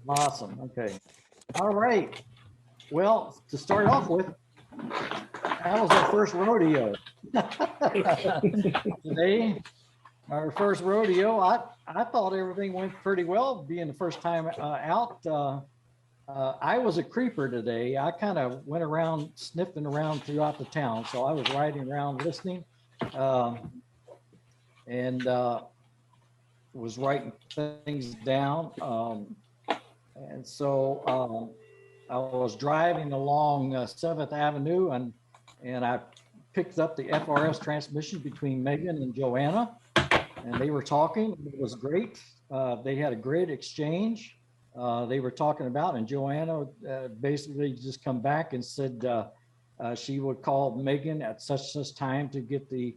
Awesome. Okay. All right. Well, to start off with, that was our first rodeo. Today, our first rodeo. I thought everything went pretty well, being the first time out. I was a creeper today. I kind of went around sniffing around throughout the town. So I was riding around listening and was writing things down. And so I was driving along 7th Avenue and I picked up the FRS transmission between Megan and Joanna, and they were talking. It was great. They had a great exchange. They were talking about, and Joanna basically just come back and said she would call Megan at such time to get the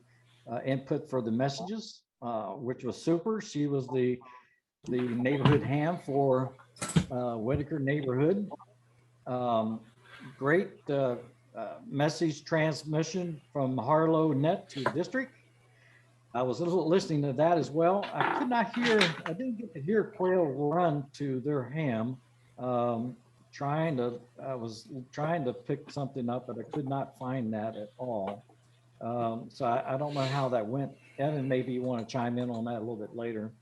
input for the messages, which was super. She was the neighborhood ham for Whitaker neighborhood. Great message transmission from Harlow Net to district. I was listening to that as well. I didn't get to hear Quail run to their ham. I was trying to pick something up, but I could not find that at all. So I don't know how that went. Evan, maybe you want to chime in on that a little bit later.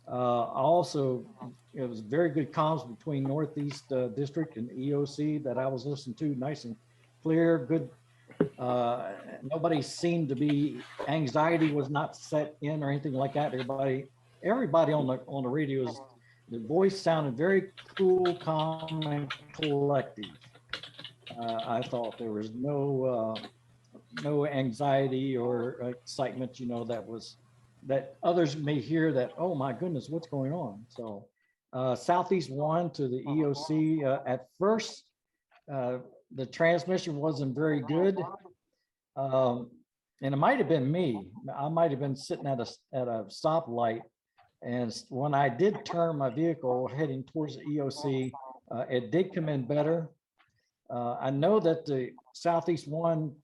Also, it was very good comms between Northeast District and EOC that I was listening to, nice and clear, good. Nobody seemed to be, anxiety was not set in or anything like that. Everybody on the radio, the voice sounded very cool, calm, and collective. I thought there was no anxiety or excitement, that others may hear that, oh my goodness, what's going on? So Southeast 1 to the EOC, at first, the transmission wasn't very good. And it might have been me. I might have been sitting at a stoplight. And when I did turn my vehicle heading towards the EOC, it did come in better. I know that the Southeast 1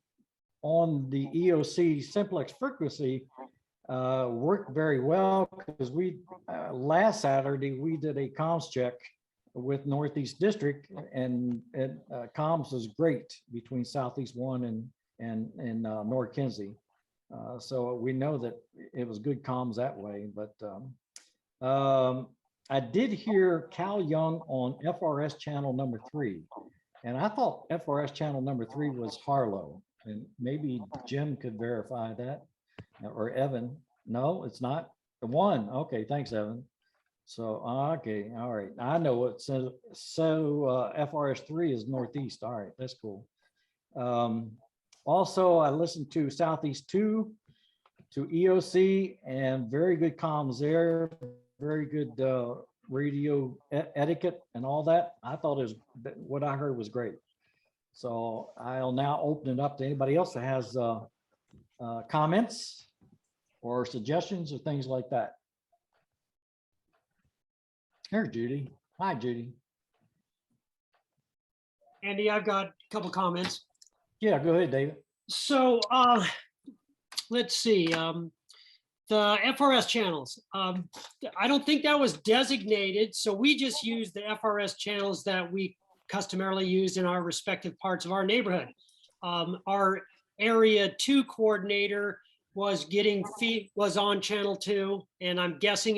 on the EOC simplex frequency worked very well, because we last Saturday we did a comms check with Northeast District, and comms was great between Southeast 1 and North Kinsey. So we know that it was good comms that way. But I did hear Cal Young on FRS channel number 3, and I thought FRS channel number 3 was Harlow, and maybe Jim could verify that, or Evan. No, it's not the one. Okay, thanks, Evan. So, okay, all right. I know what says. So FRS 3 is Northeast. All right, that's cool. Also, I listened to Southeast 2 to EOC, and very good comms there. Very good radio etiquette and all that. I thought what I heard was great. So I'll now open it up to anybody else that has comments or suggestions or things like that. Here's Judy. Hi, Judy. Andy, I've got a couple comments. Yeah, go ahead, David. So let's see. The FRS channels. I don't think that was designated. So we just used the FRS channels that we customarily use in our respective parts of our neighborhood. Our area 2 coordinator was on channel 2, and I'm guessing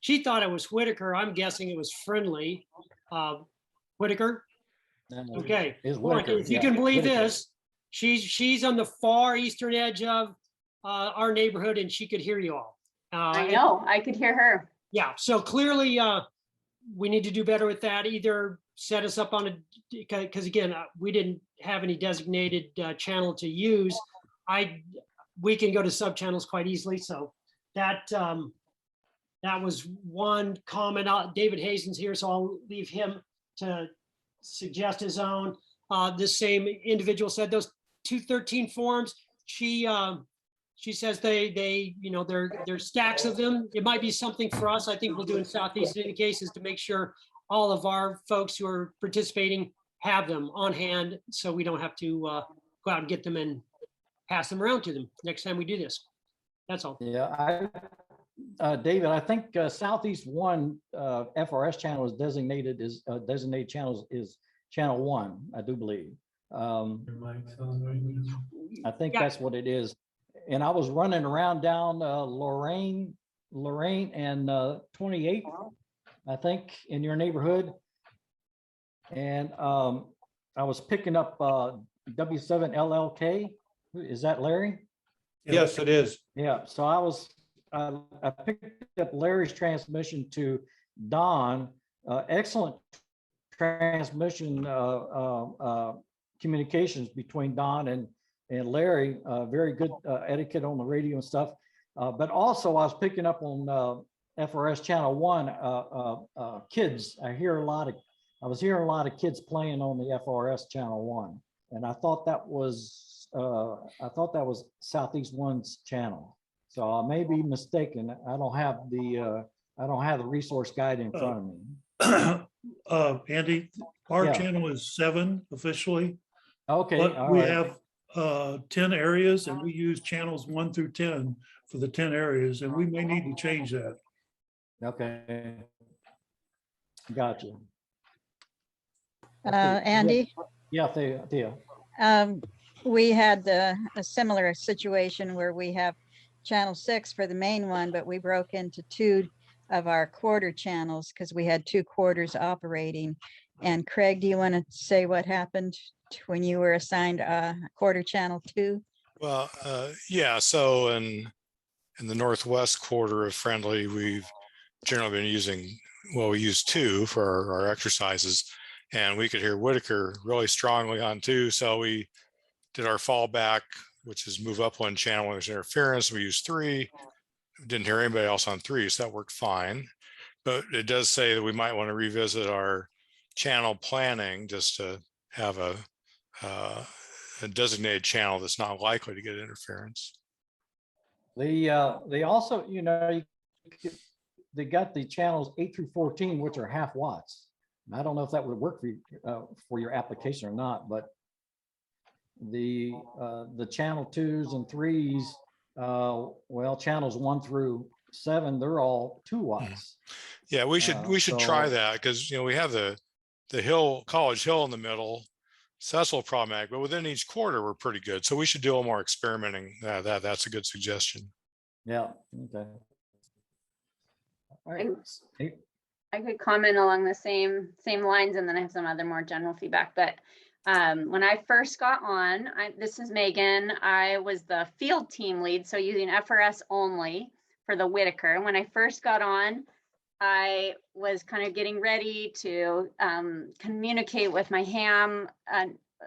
she thought it was Whitaker. I'm guessing it was Friendly. Whitaker. Okay. If you can believe this, she's on the far eastern edge of our neighborhood, and she could hear you all. I know, I could hear her. Yeah, so clearly we need to do better with that. Either set us up on because again, we didn't have any designated channel to use. We can go to sub channels quite easily. So that was one comment. David Hazen's here, so I'll leave him to suggest his own. This same individual said those 213 forms. She says there's stacks of them. It might be something for us. I think we'll do in Southeast in any cases to make sure all of our folks who are participating have them on hand, so we don't have to go out and get them and pass them around to them next time we do this. That's all. Yeah, David, I think Southeast One FRS channel is designated as designated channels is channel 1, I do believe. I think Yeah. that's what it is. And I was running around down Lorraine and 28th, I think, in your neighborhood. And I was picking up W7LLK. Is that Larry? Yes, it is. Yeah, so I picked up Larry's transmission to Don. Excellent transmission communications between Don and Larry. Very good etiquette on the radio and stuff. But also I was picking up on FRS channel 1 kids. I was hearing a lot of kids playing on the FRS channel 1, and I thought that was Southeast One's channel. So I may be mistaken. I don't have the resource guide in front of me. Andy, our Yeah. channel is 7 officially, Okay, but all we right. have 10 areas and we use channels 1 through 10 for the 10 areas, and we may need to change that. Okay. Gotcha. Andy, Yeah, Thea. we had a similar situation where we have channel 6 for the main one, but we broke into 2 of our quarter channels because we had 2 quarters operating. And Craig, do you want to say what happened when you were assigned quarter channel 2? Well, yeah, so in the northwest quarter of Friendly, we've generally been using, well, we use 2 for our exercises, and we could hear Whitaker really strongly on 2. So we did our fallback, which is move up 1 channel when there's interference. We used 3. Didn't hear anybody else on 3, so that worked fine. But it does say that we might want to revisit our channel planning just to have a designated channel that's not likely to get interference. They also, they got the channels 8 through 14, which are half watts. I don't know if that would work for you, for your application or not, but the channel 2s and 3s, well, channels 1 through 7, they're all 2 watts. Yeah, we should try that, because we have the hill, College Hill in the middle. So that's a little problematic, but within each quarter we're pretty good. So we should do a little more experimenting. That's a good suggestion. Yeah. Okay. All right. I could comment along the same lines, and then I have some other more general feedback. But when I first got on, this is Megan. I was the field team lead, so using FRS only for the Whitaker. When I first got on, I was kind of getting ready to communicate with my ham,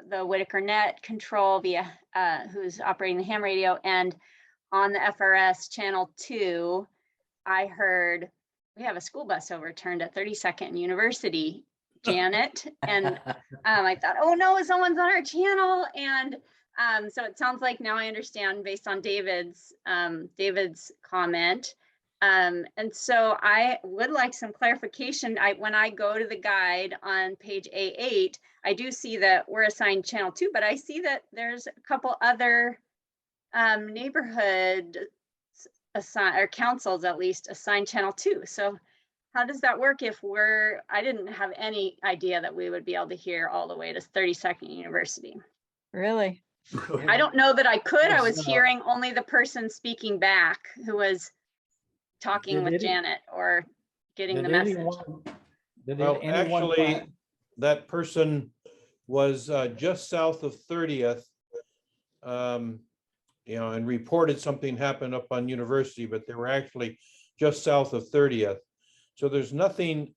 the Whitaker net control via who's operating the ham radio, and on the FRS channel 2, I heard, we have a school bus overturned at 32nd and University, Janet. And I thought, oh no, someone's on our channel. And so it sounds like now I understand based on David's comment. And so I would like some clarification. When I go to the guide on page A8, I do see that we're assigned channel 2, but I see that there's a couple other neighborhood or councils at least assigned channel 2. So how does that work if I didn't have any idea that we would be able to hear all the way to 32nd University. Really? I don't know that I could. I was hearing only the person speaking back who was talking with Janet or getting the message. Well, actually, that person was just south of 30th, and reported something happened up on University, but they were actually just south of 30th. So there's nothing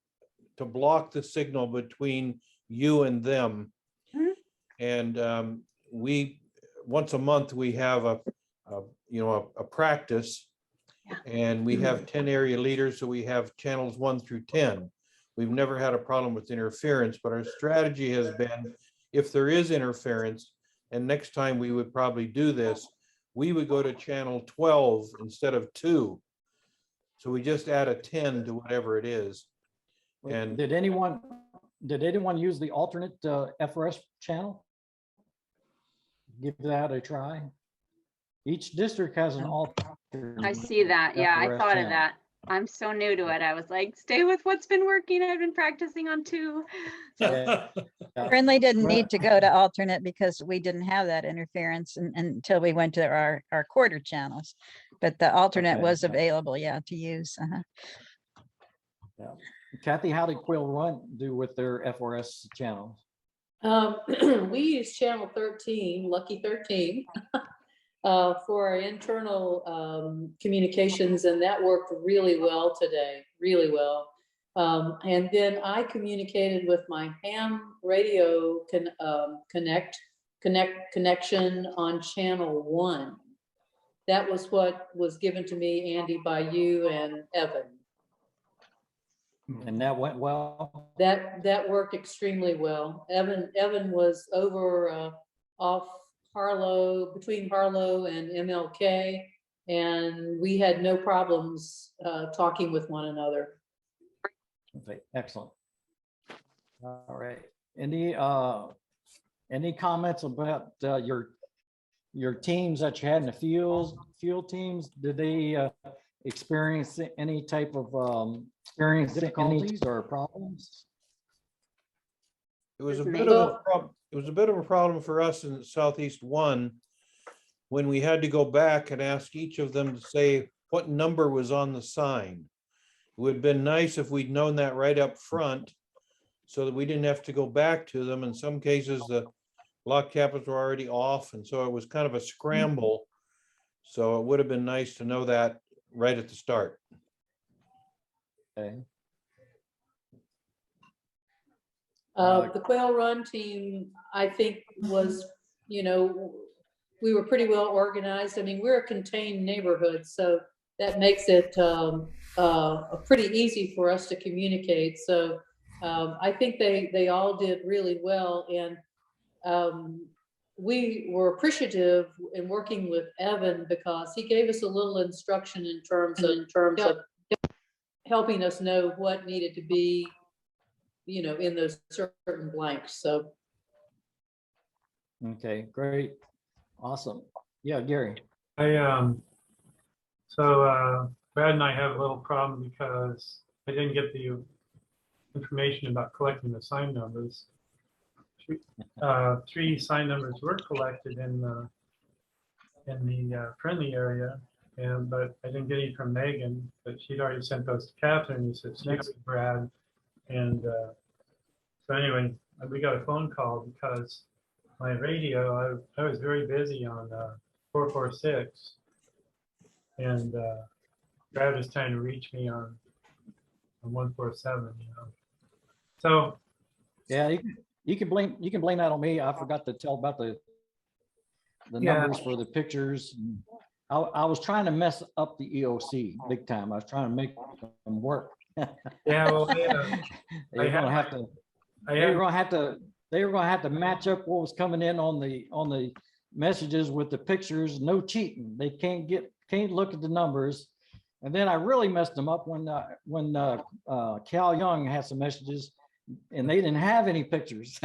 to block the signal between you and them. Mm-hmm. And we, once a month, we have a practice. Yeah. And we have 10 area leaders, so we have channels 1 through 10. We've never had a problem with interference, but our strategy has been, if there is interference, and next time we would probably do this, we would go to channel 12 instead of 2. So we just add a 10 to whatever it is. And did anyone use the alternate FRS channel? Give that a try. Each district has an alternate. I see that. Yeah, I thought of that. I'm so new to it. I was like, stay with what's been working. I've been practicing on 2. Yeah. Friendly didn't Well- need to go to alternate because we didn't have that interference until we went to our quarter channels. But the alternate Okay. was available, yeah, to use. Kathy, how did Quill Run do with their FRS channels? We use channel 13, Lucky 13, for our internal communications, and that worked really well today, really well. And then I communicated with my ham radio connection on channel 1. That was what was given to me, Andy, by you and Evan. And that went well? That worked extremely well. Evan was over off Harlow, between Harlow and MLK, and we had no problems talking with one another. Okay, excellent. All right. Any comments about your teams that you had in the field teams? Did they experience any type of difficulties or problems? It was a Just bit of a problem. It was a bit of a problem for us in Southeast 1 when we had to go back and ask each of them to say what number was on the sign. It would have been nice if we'd known that right up front so that we didn't have to go back to them. In some cases, the lock cabinets were already off, and so it was kind of a scramble. So it would have been nice to know that right at the start. Okay. The Quail Run team, I think, was, we were pretty well organized. I mean, we're a contained neighborhood, so that makes it pretty easy for us to communicate. So I think they all did really well, and we were appreciative in working with Evan because he gave us a little instruction in terms of helping us know what needed to be, in those certain blanks. So. Okay, great. Awesome. Yeah, Gary. So Brad and I have a little problem because I didn't get the information about collecting the sign numbers. 3 sign numbers were collected in the friendly area, but I didn't get any from Megan, but she'd already sent those to Catherine. He said she got Brad, and so anyway, we got a phone call because my radio, I was very busy on 446, and Brad was trying to reach me on 147, So Yeah, you can blame that on me. I forgot to tell about the numbers for the pictures. I was trying to mess up the EOC big time. I was trying to make them work. yeah, well, They're gonna have to match up what was coming in on the messages with the pictures. No cheating. They can't look at the numbers. And then I really messed them up when Cal Young had some messages and they didn't have any pictures.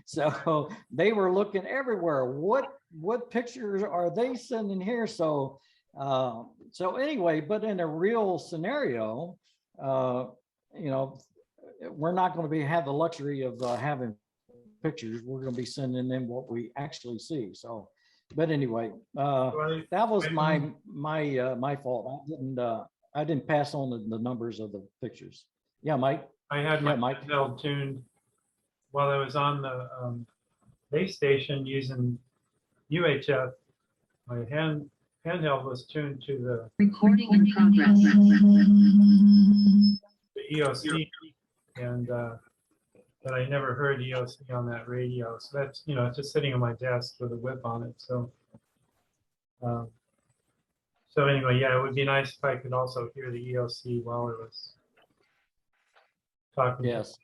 So they were looking everywhere. What pictures are they sending here? So anyway, but in a real scenario, we're not going to have the luxury of having pictures. We're going to be sending in what we actually see. So, but anyway, that was my fault. I didn't pass on the numbers of the pictures. Yeah, Mike. I had my handheld tuned while I was on the base station using UHF. My handheld was tuned to the recording in progress. The EOC, and but I never heard EOC on that radio. So that's it's just sitting on my desk with a whip on it. So so anyway, yeah, it would be nice if I could also hear the EOC while I was talking. Yes.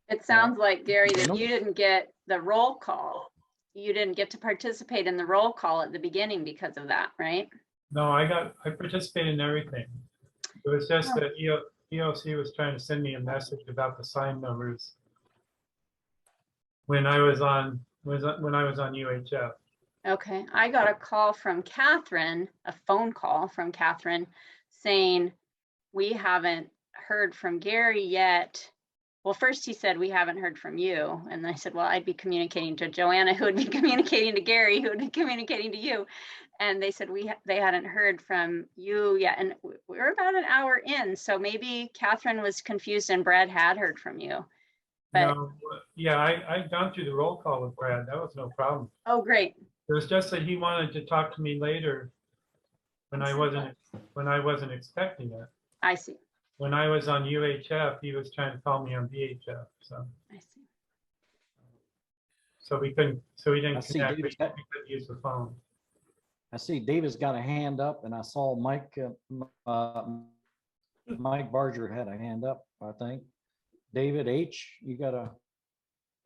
It sounds like, Gary, that you didn't get the roll call. You didn't get to participate in the roll call at the beginning because of that, right? No, I participated in everything. It was just that EOC was trying to send me a message about the sign numbers when I was on UHF. Okay, I got a call from Catherine, a phone call from Catherine saying, we haven't heard from Gary yet. Well, first he said, we haven't heard from you. And I said, well, I'd be communicating to Joanna, who would be communicating to Gary, who would be communicating to you. And they said, they hadn't heard from you yet. And we're about an hour in. So maybe Catherine was confused and Brad had heard from you. But No, yeah, I'd gone through the roll call with Brad. That was no problem. oh, great. It was just that he wanted to talk to me later when I wasn't expecting it. I see. When I was on UHF, he was trying to call me on VHF. So I see. we didn't I see connect. We David's couldn't use the phone. I see David's got a hand up, and I saw Mike Barger had a hand up, I think. David H., you got a.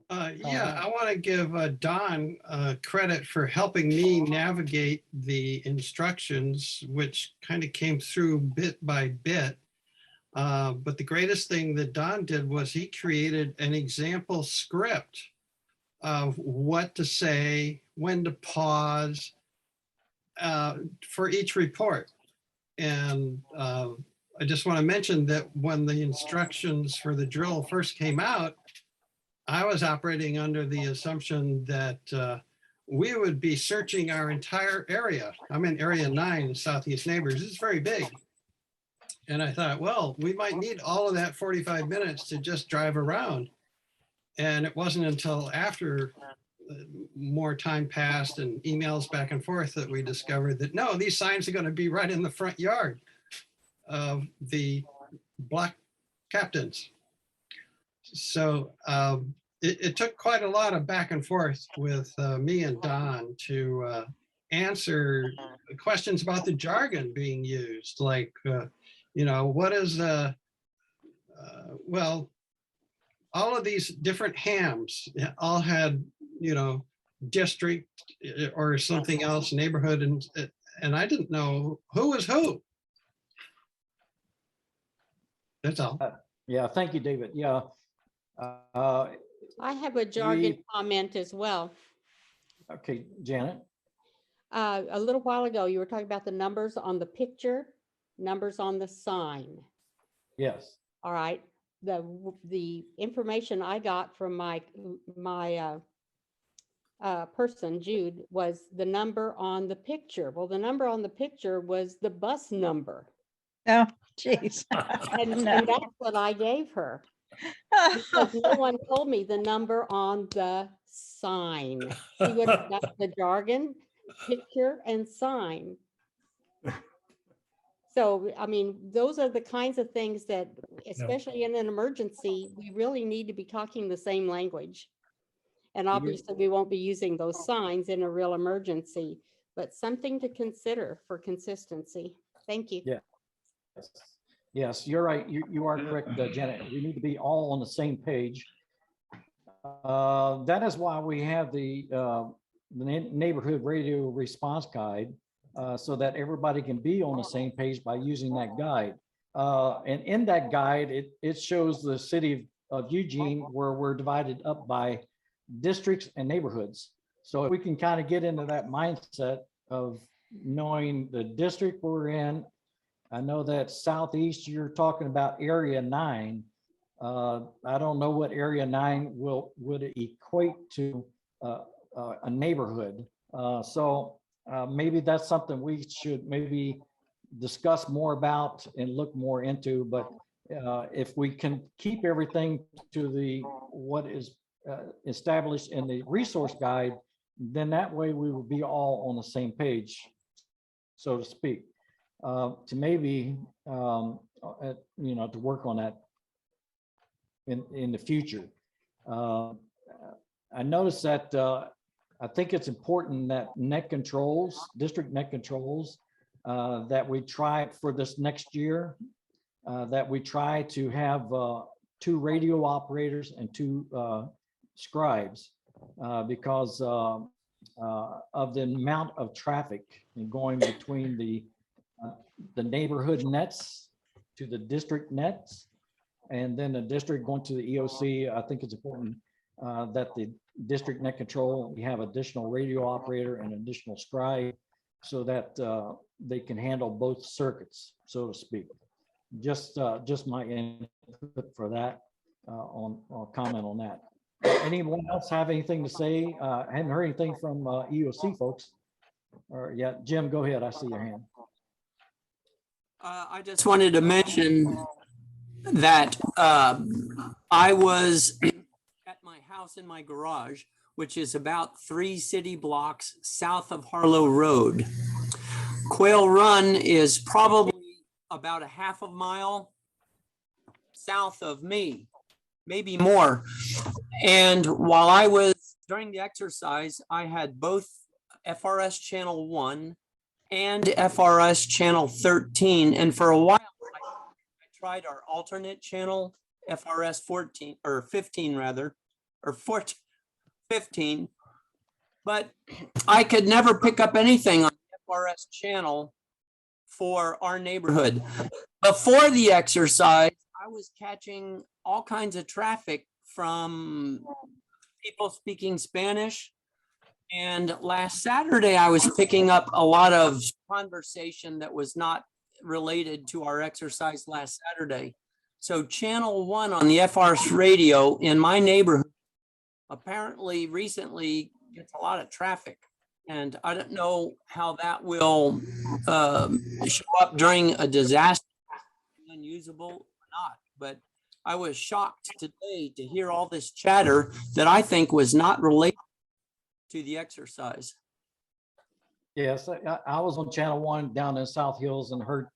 Yeah, I want to give Don credit for helping me navigate the instructions, which kind of came through bit by bit. But the greatest thing that Don did was he created an example script of what to say, when to pause for each report. And I just want to mention that when the instructions for the drill first came out, I was operating under the assumption that we would be searching our entire area. I'm in area 9, Southeast Neighbors. It's very big. And I thought, well, we might need all of that 45 minutes to just drive around. And it wasn't until after more time passed and emails back and forth that we discovered that, no, these signs are going to be right in the front yard of the block captains. So it took quite a lot of back and forth with me and Don to answer questions about the jargon being used, like, what is, well, all of these different hams all had, district or something else, neighborhood, and I didn't know who was who. That's all. Yeah, thank you, David. Yeah. I have a jargon comment as well. Okay, Janet. A little while ago, you were talking about the numbers on the picture, numbers on the sign. Yes. All right. The information I got from my person, Jude, was the number on the picture. Well, the number on the picture was the bus number. Oh, geez. And No. that's what I gave her. Because no one told me the number on the sign. She would have got the jargon, picture, and sign. So, I mean, those are the kinds of things that, especially in an emergency, we really need to be talking the same language. And obviously, we won't be using those signs in a real emergency, but something to consider for consistency. Thank you. Yeah. Yes, you're right. You are correct, Janet. We need to be all on the same page. That is why we have the neighborhood radio response guide, so that everybody can be on the same page by using that guide. And in that guide, it shows the city of Eugene, where we're divided up by districts and neighborhoods. So if we can kind of get into that mindset of knowing the district we're in. I know that Southeast, you're talking about area 9. I don't know what area 9 would equate to a neighborhood. So maybe that's something we should maybe discuss more about and look more into. But if we can keep everything to what is established in the resource guide, then that way we will be all on the same page, so to speak. To maybe, to work on that in the future. I noticed that I think it's important that district net controls, that we try for this next year, that we try to have 2 radio operators and 2 scribes, because of the amount of traffic going between the neighborhood nets to the district nets, and then the district going to the EOC. I think it's important that the district net control, we have additional radio operator and additional scribe so that they can handle both circuits, so to speak. Just my input for that. I'll comment on that. Anyone else have anything to say? I hadn't heard anything from EOC folks. Or yeah, Jim, go ahead. I see your hand. I just wanted to mention that I was at my house in my garage, which is about 3 city blocks south of Harlow Road. Quail Run is probably about a half a mile south of me, maybe more. And while I was during the exercise, I had both FRS channel 1 and FRS channel 13. And for a while, I tried our alternate channel, FRS 14 or 15 rather, or 14, 15, but I could never pick up anything on the FRS channel for our neighborhood. Before the exercise, I was catching all kinds of traffic from people speaking Spanish. And last Saturday, I was picking up a lot of conversation that was not related to our exercise last Saturday. So channel 1 on the FRS radio in my neighborhood apparently recently gets a lot of traffic. And I don't know how that will show up during a disaster, unusable or not. But I was shocked today to hear all this chatter that I think was not related to the exercise. Yes, I was on channel 1 down in South Hills and heard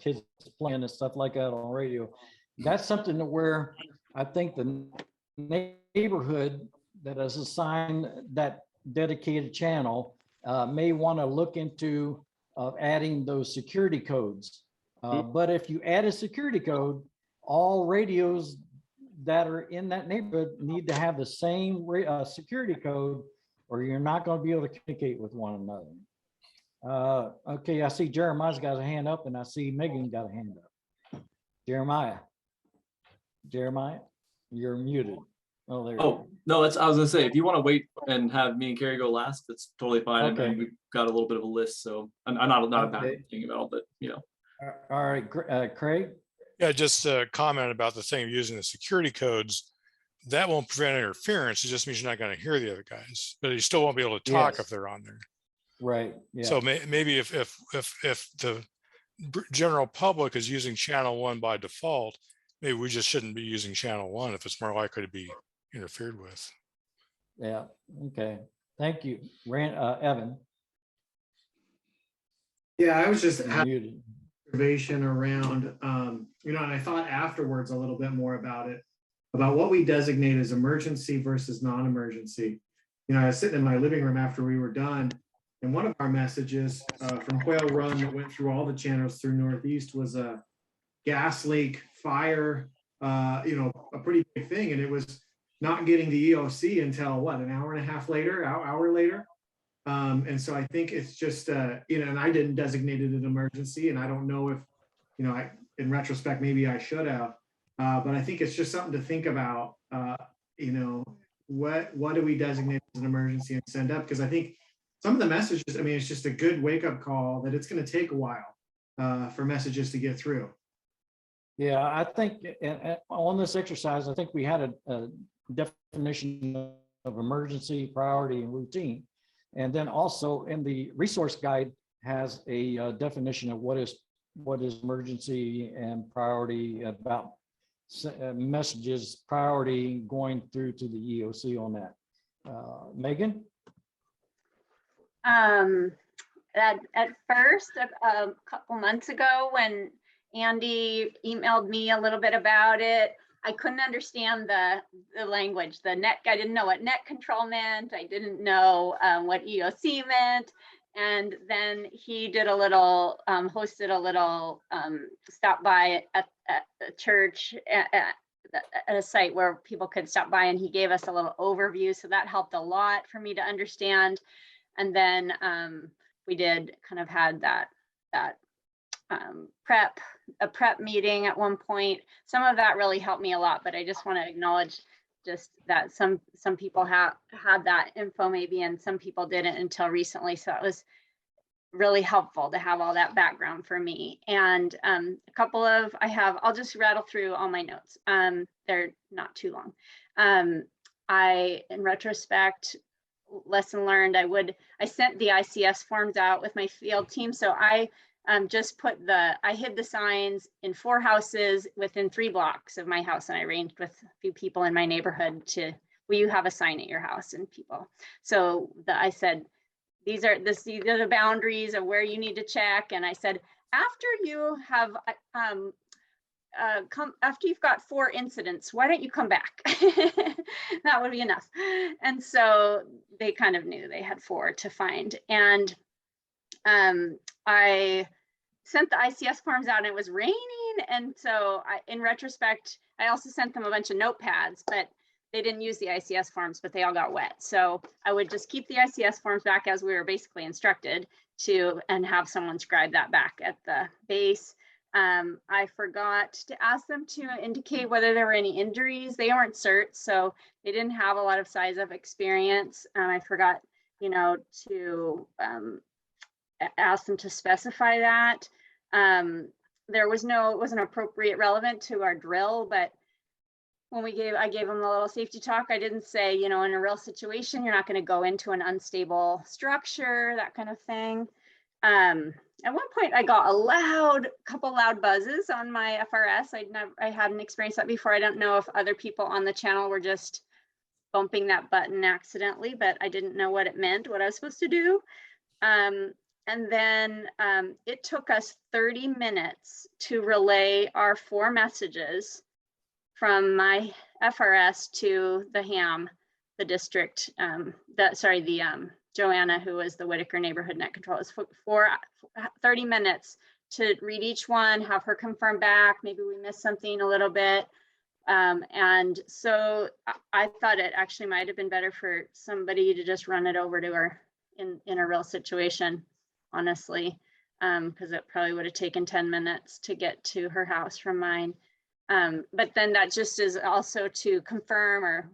kids playing and stuff like that on radio. That's something to where I think the neighborhood that is assigned that dedicated channel may want to look into adding those security codes. But if you add a security code, all radios that are in that neighborhood need to have the same security code, or you're not going to be able to communicate with one another. Okay, I see Jeremiah's got a hand up, and I see Megan got a hand up. Jeremiah, you're muted. Oh, there. Oh, no, I was gonna say, if you want to wait and have me and Carrie go last, that's totally fine. Okay. And we've got a little bit of a list, so I'm not a bad Okay. thing about, but you know. All right, Craig. Yeah, just a comment about the thing of using the security codes. That won't prevent interference. It just means you're not going to hear the other guys, but you still won't be able to talk Yes. if they're on there. Right. Yeah. So maybe if the general public is using channel 1 by default, maybe we just shouldn't be using channel 1 if it's more likely to be interfered with. Yeah. Okay. Thank you, Evan. Yeah, I was just You're having muted. observation around, and I thought afterwards a little bit more about it, about what we designate as emergency versus non-emergency. I was sitting in my living room after we were done, and one of our messages from Quail Run that went through all the channels through Northeast was a gas leak, fire, a pretty big thing, and it was not getting the EOC until what, an hour and a half later, hour later. And so I think it's just, and I didn't designate it an emergency, and I don't know if, in retrospect, maybe I should have, but I think it's just something to think about, what do we designate as an emergency and send up? Because I think some of the messages, it's just a good wake up call that it's going to take a while for messages to get through. Yeah, I think on this exercise, I think we had a definition of emergency, priority, and routine. And then also in the resource guide has a definition of what is emergency and priority about messages, priority going through to the EOC on that. Megan? At first, a couple months ago, when Andy emailed me a little bit about it, I couldn't understand the language, I didn't know what net control meant. I didn't know what EOC meant. And then he did hosted a little stop by at a church at a site where people could stop by, and he gave us a little overview. So that helped a lot for me to understand. And then we did kind of had that prep meeting at one point. Some of that really helped me a lot, but I just want to acknowledge just that some people had that info maybe, and some people didn't until recently. So it was really helpful to have all that background for me. And a couple of, I'll just rattle through all my notes. They're not too long. In retrospect, lesson learned, I sent the ICS forms out with my field team. So I just I hid the signs in 4 houses within 3 blocks of my house. And I arranged with a few people in my neighborhood will you have a sign at your house? And people. So I said, these are the boundaries of where you need to check. And I said, after you have after you've got 4 incidents, why don't you come back? That would be enough. And so they kind of knew they had 4 to find. And I sent the ICS forms out and it was raining. And so in retrospect, I also sent them a bunch of notepads, but they didn't use the ICS forms, but they all got wet. So I would just keep the ICS forms back as we were basically instructed to, and have someone scribe that back at the base. I forgot to ask them to indicate whether there were any injuries. They weren't certs, so they didn't have a lot of size of experience. I forgot, to ask them to specify that. It wasn't appropriate relevant to our drill, but when I gave them the little safety talk, I didn't say, in a real situation, you're not going to go into an unstable structure, that kind of thing. At one point, I got a couple loud buzzes on my FRS. I hadn't experienced that before. I don't know if other people on the channel were just bumping that button accidentally, but I didn't know what it meant, what I was supposed to do. And then it took us 30 minutes to relay our 4 messages from my FRS to the HAM, the district, Joanna, who was the Whitaker Neighborhood Net Control. It was for 30 minutes to read each one, have her confirm back. Maybe we missed something a little bit. And so I thought it actually might have been better for somebody to just run it over to her in a real situation, honestly, because it probably would have taken 10 minutes to get to her house from mine. But then that just is also to confirm or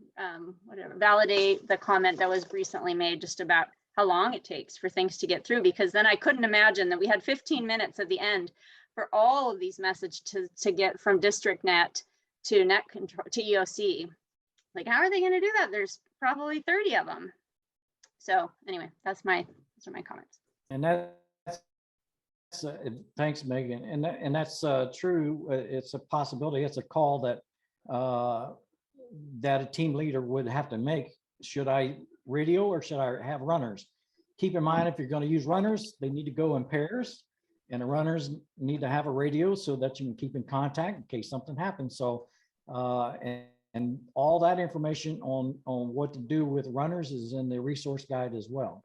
validate the comment that was recently made just about how long it takes for things to get through, because then I couldn't imagine that we had 15 minutes at the end for all of these messages to get from district net to net control to EOC. Like, how are they going to do that? There's probably 30 of them. So anyway, those are my comments. And that's thanks, Megan. And that's true. It's a possibility. It's a call that that a team leader would have to make. Should I radio or should I have runners? Keep in mind, if you're going to use runners, they need to go in pairs, and the runners need to have a radio so that you can keep in contact in case something happens. So and all that information on what to do with runners is in the resource guide as well.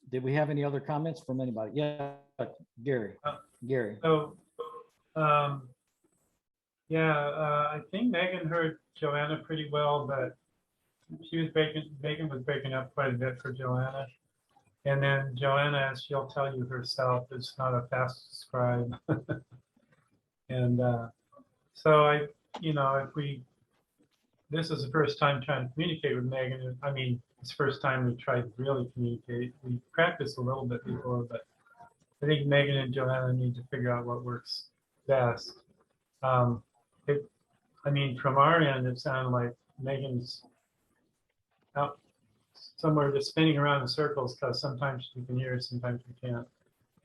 Did we have any other comments from anybody? Yeah, Gary. Gary. So, I think Megan heard Joanna pretty well, but Megan was breaking up quite a bit for Joanna. And then Joanna, as she'll tell you herself, is not a fast scribe. And so this is the first time trying to communicate with Megan. I mean, it's the first time we tried to really communicate. We practiced a little bit before, but I think Megan and Joanna need to figure out what works best. From our end, it sounded like Megan's out somewhere just spinning around in circles, because sometimes you can hear, sometimes you can't.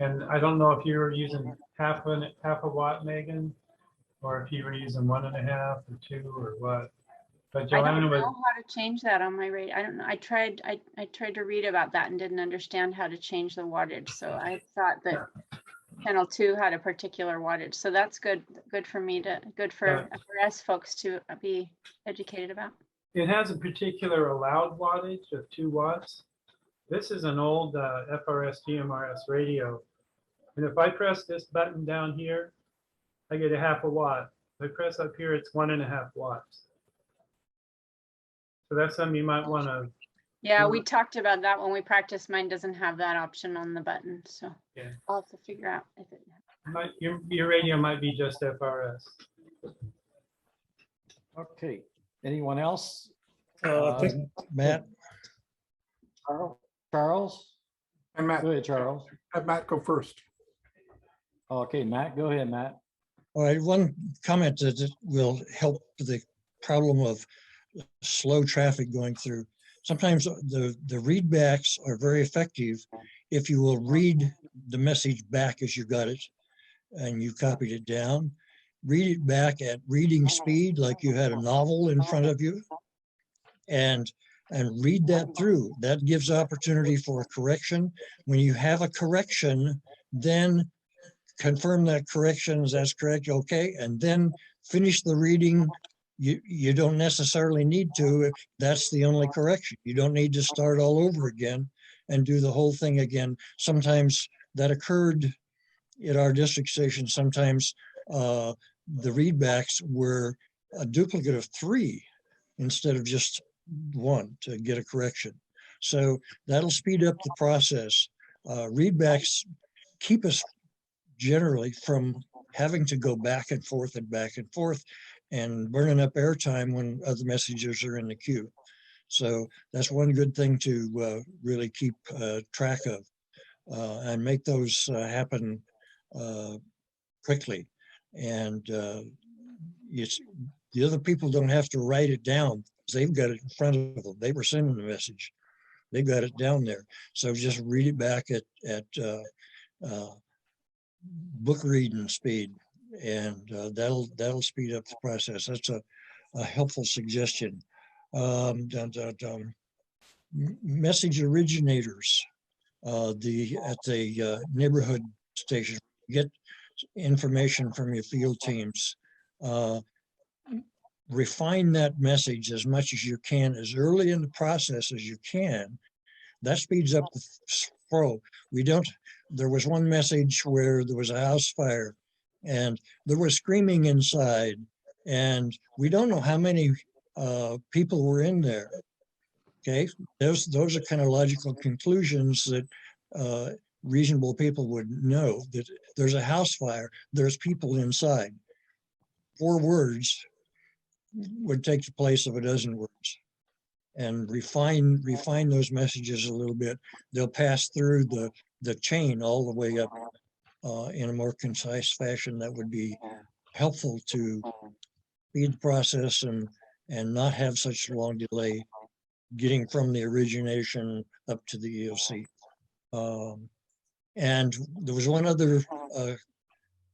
And I don't know if you were using half a watt, Megan, or if you were using 1.5 or 2 or what. But Joanna I don't know how to change that on my radio. I don't know. I tried to read about that and didn't understand how to change the wattage. So I thought that channel 2 had a particular wattage. So that's good for me good for FRS folks to be educated about. It has a particular allowed wattage of 2 watts. This is an old FRS GMRS radio. And if I press this button down here, I get a 0.5 watt. If I press up here, it's 1.5 watts. So that's something you might want to. Yeah, we talked about that when we practiced. Mine doesn't have that option on the button. So yeah, I'll have to figure out if it. Your radio might be just FRS. Okay. Anyone else? I think Matt. Charles? And Matt. Go ahead, Charles. Have Matt go first. Okay, Matt, go ahead, Matt. All right, one comment that will help the problem of slow traffic going through. Sometimes the readbacks are very effective if you will read the message back as you got it and you copied it down. Read it back at reading speed like you had a novel in front of you and read that through. That gives opportunity for a correction. When you have a correction, then confirm that correction, that's correct, okay, and then finish the reading. You don't necessarily need to if that's the only correction. You don't need to start all over again and do the whole thing again. Sometimes that occurred at our district station. Sometimes the readbacks were a duplicate of 3 instead of just 1 to get a correction. So that'll speed up the process. Readbacks keep us generally from having to go back and forth and burning up airtime when other messages are in the queue. So that's one good thing to really keep track of and make those happen quickly. And the other people don't have to write it down. They've got it in front of them. They were sending the message. They've got it down there. So just read it back at book reading speed, and that'll speed up the process. That's a helpful suggestion. Message originators, at the neighborhood station, get information from your field teams. Refine that message as much as you can, as early in the process as you can. That speeds up the flow. There was one message where there was a house fire and there was screaming inside, and we don't know how many people were in there. Okay, those are kind of logical conclusions that reasonable people would know, that there's a house fire, there's people inside. 4 words would take the place of a dozen words. And refine those messages a little bit. They'll pass through the chain all the way up in a more concise fashion that would be helpful to speed the process and not have such a long delay getting from the origination up to the EOC. And there was one other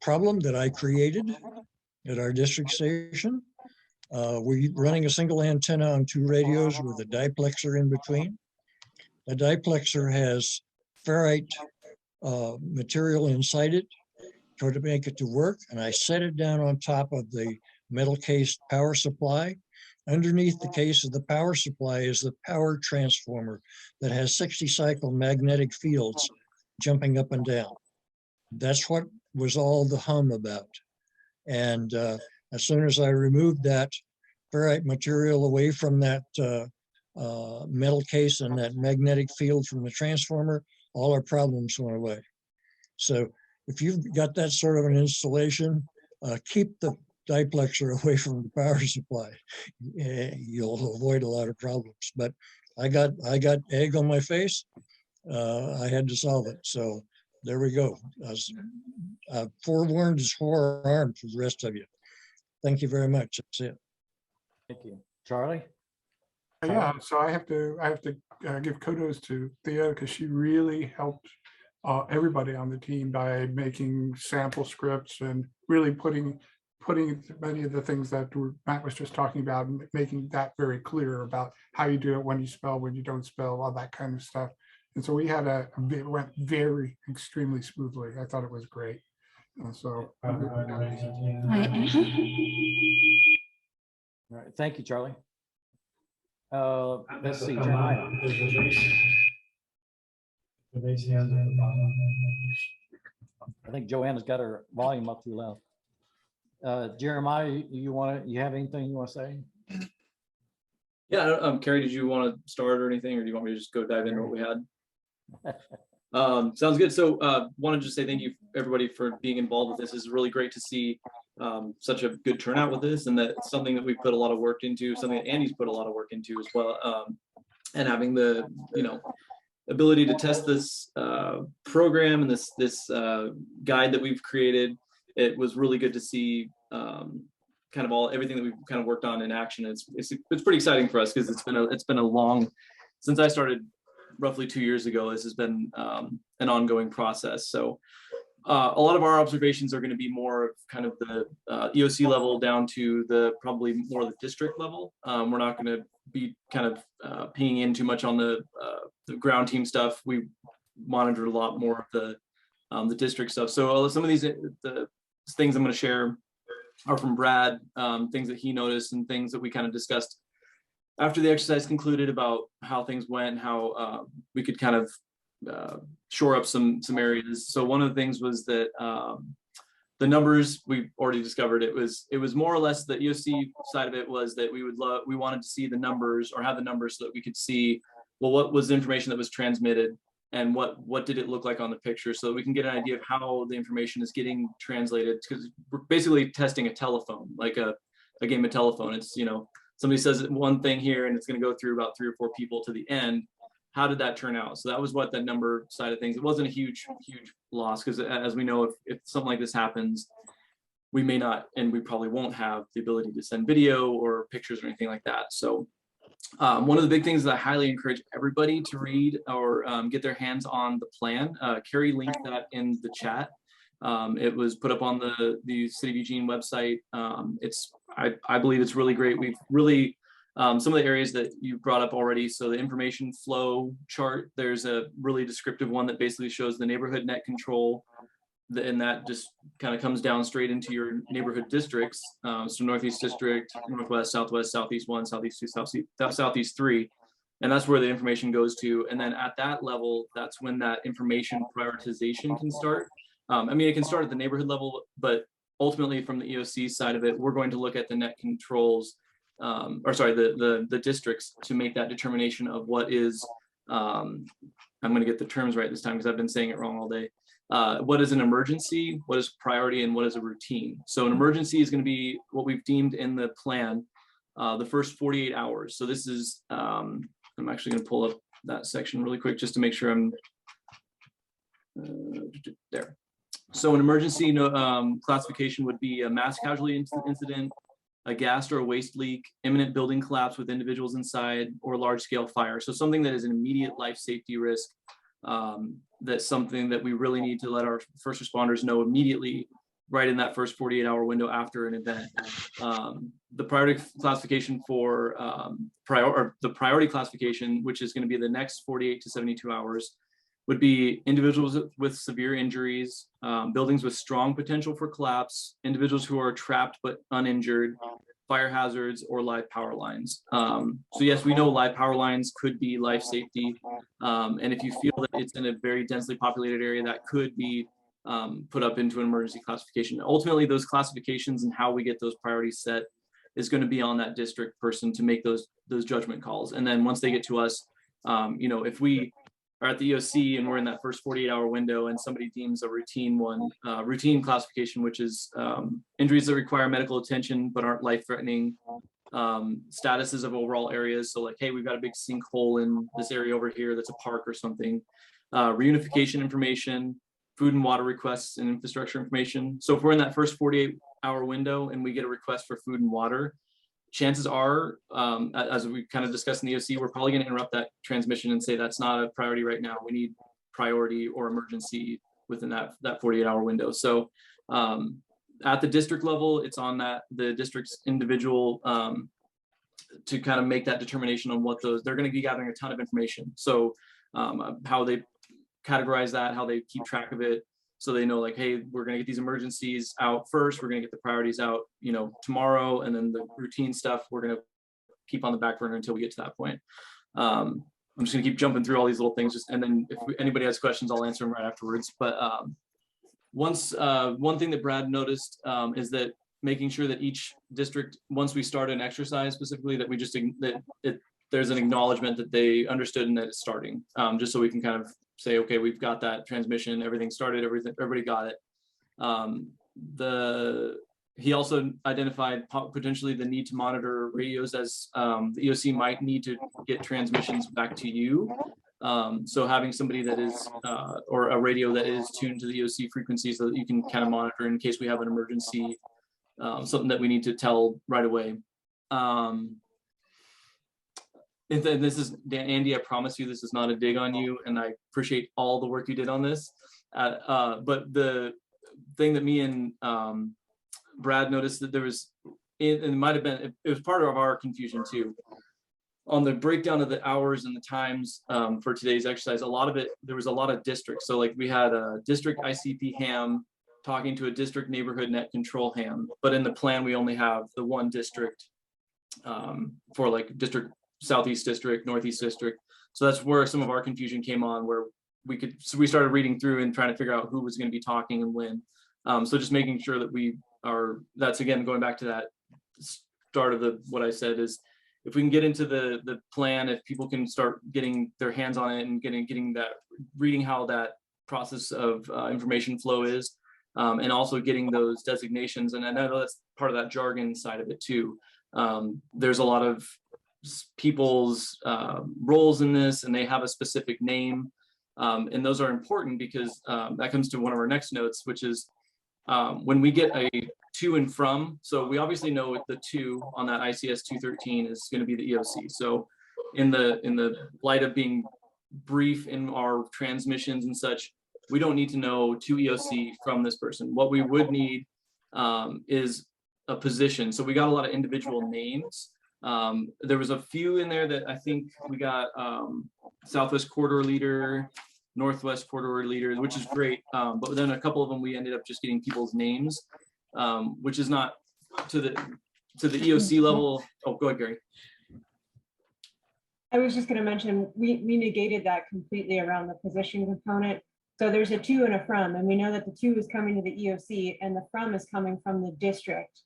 problem that I created at our district station. We're running a single antenna on 2 radios with a diplexer in between. The diplexer has ferrite material inside it to make it to work, and I set it down on top of the metal cased power supply. Underneath the case of the power supply is the power transformer that has 60 cycle magnetic fields jumping up and down. That's what was all the hum about. And as soon as I removed that ferrite material away from that metal case and that magnetic field from the transformer, all our problems went away. So if you've got that sort of an installation, keep the diplexer away from the power supply. You'll avoid a lot of problems. But I got egg on my face. I had to solve it. So there we go. Forewarned is forearmed for the rest of you. Thank you very much. That's it. Thank you. Charlie? Yeah, so I have to give kudos to Thea, because she really helped everybody on the team by making sample scripts and really putting many of the things that Matt was just talking about, and making that very clear about how you do it, when you spell, when you don't spell, all that kind of stuff. And so we had it went extremely smoothly. I thought it was great. So All right, thank you, Charlie. Let's see, Jeremiah. I think Joanna's got her volume up too loud. Jeremiah, you have anything you want to say? Yeah, Carrie, did you want to start or anything, or do you want me to just go dive into what we had? Sounds good. So want to just say thank you everybody for being involved with this. It's really great to see such a good turnout with this, and that it's something that we've put a lot of work into, something that Andy's put a lot of work into as well. And having the, ability to test this program and this guide that we've created, it was really good to see kind of everything that we've kind of worked on in action. It's pretty exciting for us because it's been a long, since I started roughly 2 years ago, this has been an ongoing process. So a lot of our observations are going to be more of kind of the EOC level down to probably more the district level. We're not going to be kind of paying in too much on the ground team stuff. We monitor a lot more of the district stuff. So some of the things I'm going to share are from Brad, things that he noticed and things that we kind of discussed after the exercise concluded about how things went, how we could kind of shore up some areas. So one of the things was that the numbers we already discovered, it was more or less the EOC side of it was that we wanted to see the numbers or have the numbers so that we could see, well, what was the information that was transmitted and what did it look like on the picture, so that we can get an idea of how the information is getting translated, because we're basically testing a telephone, like a game of telephone. It's, somebody says one thing here and it's going to go through about 3 or 4 people to the end. How did that turn out? So that was what that number side of things. It wasn't a huge loss, because as we know, if something like this happens, we may not, and we probably won't have the ability to send video or pictures or anything like that. So one of the big things that I highly encourage everybody to read or get their hands on the plan. Carrie linked that in the chat. It was put up on the City of Eugene website. I believe it's really great. We've really some of the areas that you brought up already. So the information flow chart, there's a really descriptive one that basically shows the neighborhood net control, and that just kind of comes down straight into your neighborhood districts. So Northeast District, Northwest, Southwest, Southeast 1, Southeast 2, Southeast 3. And that's where the information goes to. And then at that level, that's when that information prioritization can start. It can start at the neighborhood level, but ultimately from the EOC side of it, we're going to look at the net controls, the districts, to make that determination of what is, I'm going to get the terms right this time because I've been saying it wrong all day. What is an emergency, what is priority, and what is a routine. So an emergency is going to be what we've deemed in the plan, the first 48 hours. So this is, I'm actually going to pull up that section really quick just to make sure I'm there. So an emergency classification would be a mass casualty incident, a gas or a waste leak, imminent building collapse with individuals inside, or large scale fire. So something that is an immediate life safety risk. That's something that we really need to let our first responders know immediately, right in that first 48-hour window after an event. The priority classification for the priority classification, which is going to be the next 48 to 72 hours, would be individuals with severe injuries, buildings with strong potential for collapse, individuals who are trapped but uninjured, fire hazards, or live power lines. So yes, we know live power lines could be life safety. And if you feel that it's in a very densely populated area, that could be put up into an emergency classification. Ultimately, those classifications and how we get those priorities set is going to be on that district person to make those judgment calls. And then once they get to us, if we are at the EOC and we're in that first 48-hour window and somebody deems a routine classification, which is injuries that require medical attention but aren't life-threatening, statuses of overall areas. So like, hey, we've got a big sinkhole in this area over here that's a park or something. Reunification information, food and water requests, and infrastructure information. So if we're in that first 48-hour window and we get a request for food and water, chances are, as we kind of discussed in the EOC, we're probably going to interrupt that transmission and say that's not a priority right now. We need priority or emergency within that 48-hour window. So at the district level, it's on the district's individual to kind of make that determination on what they're going to be gathering a ton of information. So how they categorize that, how they keep track of it, so they know like, hey, we're going to get these emergencies out first, we're going to get the priorities out, tomorrow, and then the routine stuff we're going to keep on the back burner until we get to that point. I'm just going to keep jumping through all these little things, and then if anybody has questions, I'll answer them right afterwards. But one thing that Brad noticed is that making sure that each district, once we start an exercise specifically, that there's an acknowledgement that they understood and that it's starting, just so we can kind of say, okay, we've got that transmission, everything started, everybody got it. he also identified potentially the need to monitor radios as the EOC might need to get transmissions back to you. So having somebody that is, or a radio that is tuned to the EOC frequency so that you can kind of monitor in case we have an emergency, something that we need to tell right away. And then this is, Andy, I promise you this is not a dig on you, and I appreciate all the work you did on this. But the thing that me and Brad noticed that there was, it might have been, it was part of our confusion too. On the breakdown of the hours and the times for today's exercise, a lot of it, there was a lot of districts. So like we had a district ICP ham talking to a district neighborhood net control ham, but in the plan, we only have the one district for like district, Southeast district, Northeast district. So that's where some of our confusion came on, where we started reading through and trying to figure out who was going to be talking and when. So just making sure that we are, that's again, going back to that start of what I said is, if we can get into the plan, if people can start getting their hands on it and getting that, reading how that process of information flow is, and also getting those designations. And I know that's part of that jargon side of it too. There's a lot of people's roles in this, and they have a specific name. And those are important because that comes to one of our next notes, which is when we get a to and from. So we obviously know the to on that ICS 213 is going to be the EOC. So in the light of being brief in our transmissions and such, we don't need to know to EOC from this person. What we would need is a position. So we got a lot of individual names. There was a few in there that I think we got Southwest Corridor Leader, Northwest Corridor Leader, which is great. But then a couple of them, we ended up just getting people's names, which is not to the EOC level. Oh, go ahead, Gary. I was just going to mention, we negated that completely around the position component. So there's a to and a from, and we know that the to is coming to the EOC and the from is coming from the district,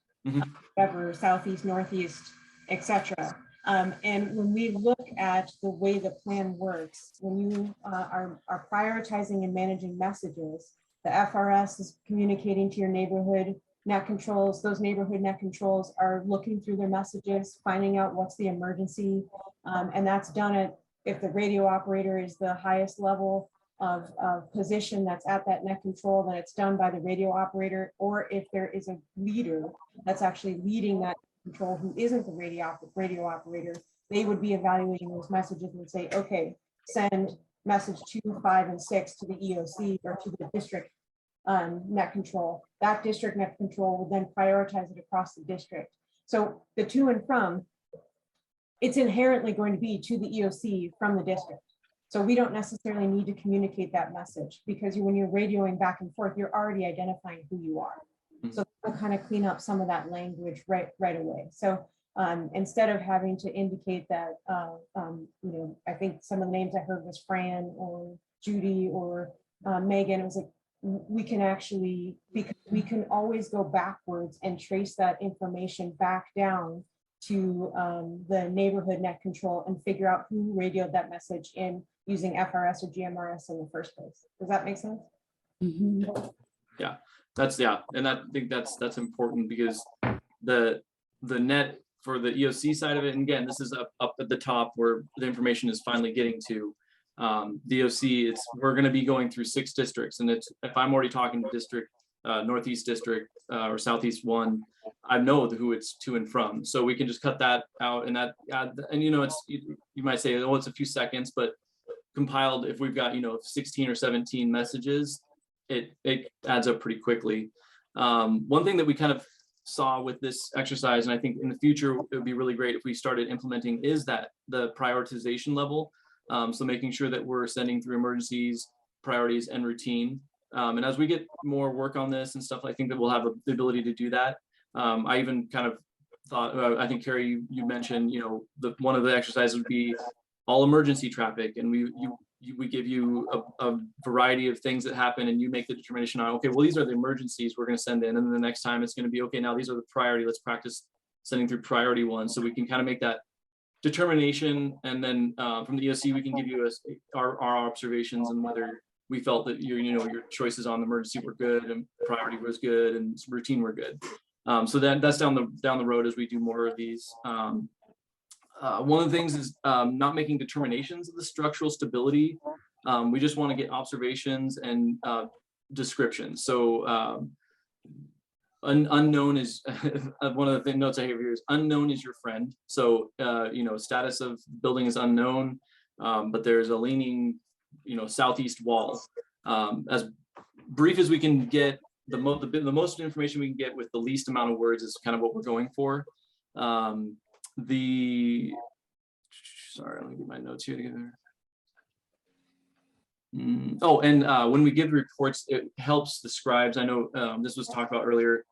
whatever, Southeast, Northeast, etc. And when we look at the way the plan works, when you are prioritizing and managing messages, the FRS is communicating to your neighborhood net controls. Those neighborhood net controls are looking through their messages, finding out what's the emergency. And that's done at, if the radio operator is the highest level of position that's at that net control, then it's done by the radio operator. Or if there is a leader that's actually leading that control who isn't the radio operator, they would be evaluating those messages and say, okay, send message 2, 5, and 6 to the EOC or to the district net control. That district net control will then prioritize it across the district. So the to and from, it's inherently going to be to the EOC from the district. So we don't necessarily need to communicate that message, because when you're radioing back and forth, you're already identifying who you are. So we'll kind of clean up some of that language right away. So instead of having to indicate that, you know, I think some of the names I heard was Fran or Judy or Megan, it was like, we can actually, because we can always go backwards and trace that information back down to the neighborhood net control and figure out who radioed that message in using FRS or GMRS in the first place. Does that make sense? Yeah, and I think that's important, because the net for the EOC side of it, and again, this is up at the top where the information is finally getting to the EOC. We're going to be going through 6 districts, and if I'm already talking to district Northeast district or Southeast 1, I know who it's to and from, so we can just cut that out. And and you know, you might say, oh, it's a few seconds, but compiled, if we've got, you know, 16 or 17 messages, it adds up pretty quickly. One thing that we kind of saw with this exercise, and I think in the future it would be really great if we started implementing, is that the prioritization level. So making sure that we're sending through emergencies, priorities, and routine. And as we get more work on this and stuff, I think that we'll have the ability to do that. I even kind of thought, I think Carrie, you mentioned, you know, one of the exercises would be all emergency traffic, and we give you a variety of things that happen, and you make the determination on, okay, well, these are the emergencies we're going to send in, and then the next time it's going to be, okay, now these are the priority. Let's practice sending through priority ones, so we can kind of make that determination. And then from the EOC, we can give you our observations and whether we felt that your choices on the emergency were good and priority was good and routine were good. So that's down the road as we do more of these. One of the things is not making determinations of the structural stability. We just want to get observations and descriptions. So unknown is one of the notes I have here is unknown is your friend. So status of building is unknown, but there's a leaning southeast wall. As brief as we can get, the most information we can get with the least amount of words is kind of what we're going for. Sorry, let me get my notes here together. Oh, and when we give reports, it helps the scribes. I know this was talked about earlier.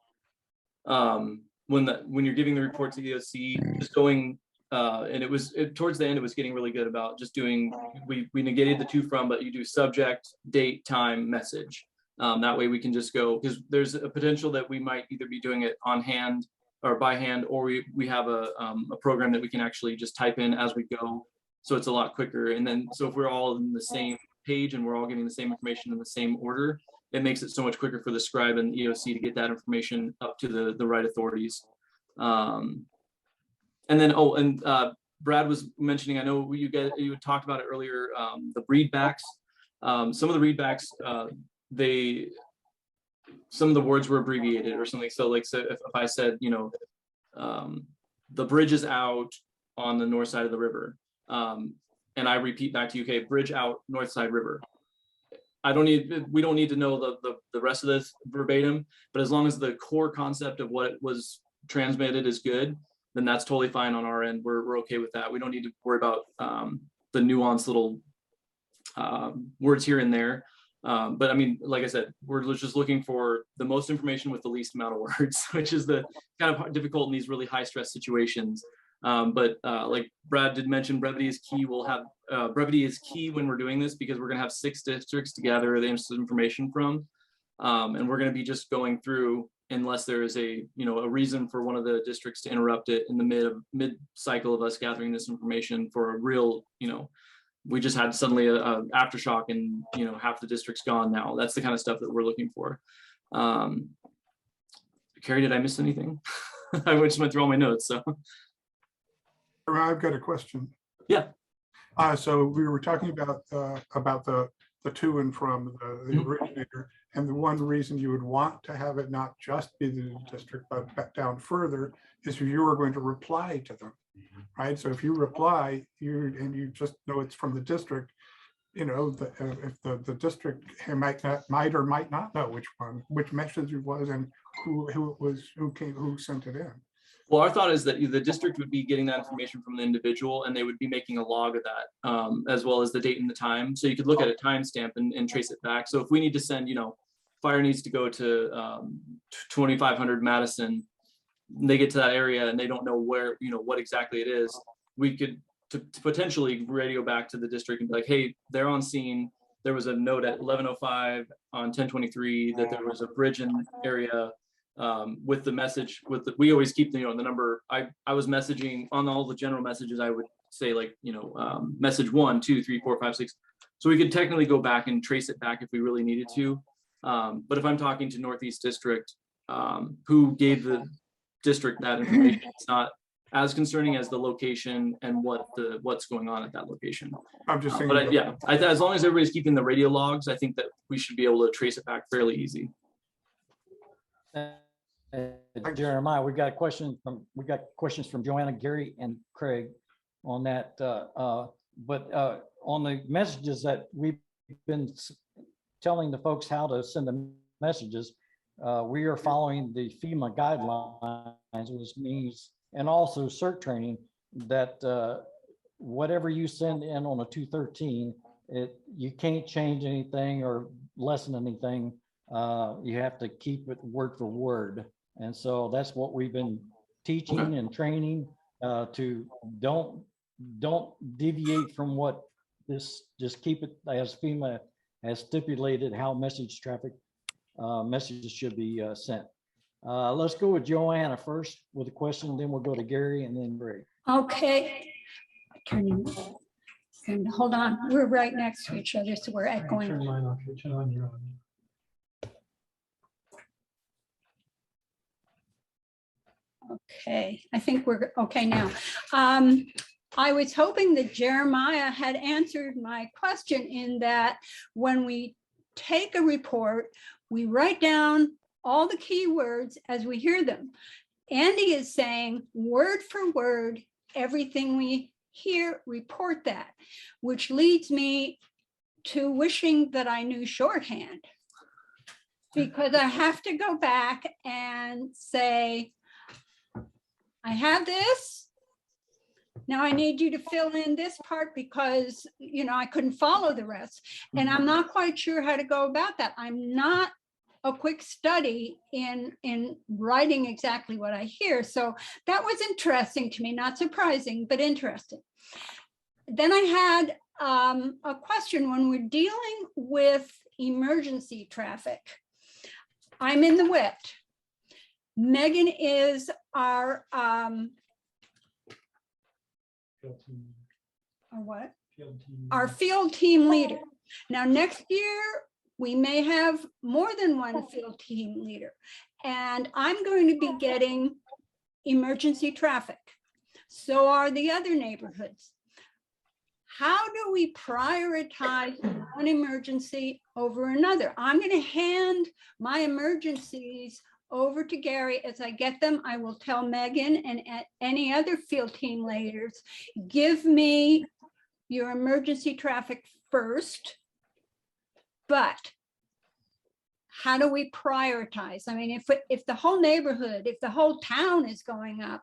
When you're giving the report to the EOC, just going and towards the end, it was getting really good about just doing. We negated the to from, but you do subject, date, time, message. That way we can just go, because there's a potential that we might either be doing it on hand or by hand, or we have a program that we can actually just type in as we go. So it's a lot quicker. And then, so if we're all in the same page and we're all getting the same information in the same order, it makes it so much quicker for the scribe and EOC to get that information up to the right authorities. And then, Brad was mentioning, I know you talked about it earlier, the readbacks. Some of the readbacks, some of the words were abbreviated or something. So like, so if I said, the bridge is out on the north side of the river, and I repeat back to you, okay, bridge out north side river. We don't need to know the rest of this verbatim, but as long as the core concept of what was transmitted is good, then that's totally fine on our end. We're okay with that. We don't need to worry about the nuanced little words here and there. But I mean, like I said, we're just looking for the most information with the least amount of words, which is the kind of difficult in these really high stress situations. But like Brad did mention, brevity is key. We'll have brevity is key when we're doing this, because we're going to have 6 districts to gather the information from, and we're going to be just going through, unless there is a reason for one of the districts to interrupt it in the mid cycle of us gathering this information for a real, we just had suddenly a aftershock and half the district's gone now. That's the kind of stuff that we're looking for. Carrie, did I miss anything? I just went through all my notes. So I've got a question. Yeah. So we were talking about the to and from the originator, and the one reason you would want to have it not just be the district, but back down further, is if you were going to reply to them, right? So if you reply, you just know it's from the district, if the district might or might not know which message it was and who it was, who sent it in. Well, our thought is that the district would be getting that information from the individual, and they would be making a log of that, as well as the date and the time. So you could look at a timestamp and trace it back. So if we need to send, fire needs to go to 2500 Madison, they get to that area and they don't know where, what exactly it is, we could potentially radio back to the district and be like, hey, they're on scene. There was a note at 11:05 on 1023 that there was a bridge in area. With the message, we always keep the number. I was messaging on all the general messages. I would say like message 1, 2, 3, 4, 5, 6. So we could technically go back and trace it back if we really needed to. But if I'm talking to Northeast District, who gave the district that information, it's not as concerning as the location and what's going on at that location. I'm just saying. But yeah, as long as everybody's keeping the radio logs, I think that we should be able to trace it back fairly easy. Jeremiah, we got questions from Joanna, Gary, and Craig on that. But on the messages that we've been telling the folks how to send the messages, we are following the FEMA guidelines, which means, and also CERT training, that whatever you send in on a 213, you can't change anything or lessen anything. You have to keep it word for word. And so that's what we've been teaching and training, to don't deviate from what just keep it as FEMA has stipulated how messages should be sent. Let's go with Joanna first with a question, then we'll go to Gary and then Greg. Okay. Hold on, we're right next to each other, so we're echoing. Turn mine off, turn on your own. Okay, I think we're okay now. I was hoping that Jeremiah had answered my question in that when we take a report, we write down all the key words as we hear them. Andy is saying word for word, everything we hear, report that, which leads me to wishing that I knew shorthand, because I have to go back and say, I have this. Now I need you to fill in this part because, you know, I couldn't follow the rest. And I'm not quite sure how to go about that. I'm not a quick study in writing exactly what I hear. So that was interesting to me, not surprising, but interesting. Then I had a question when we're dealing with emergency traffic. I'm in the WIT. Megan is our what? Our field team leader. Now, next year, we may have more than one field team leader, and I'm going to be getting emergency traffic. So are the other neighborhoods. How do we prioritize one emergency over another? I'm going to hand my emergencies over to Gary. As I get them, I will tell Megan and any other field team leaders, give me your emergency traffic first. But how do we prioritize? I mean, if the whole neighborhood, if the whole town is going up,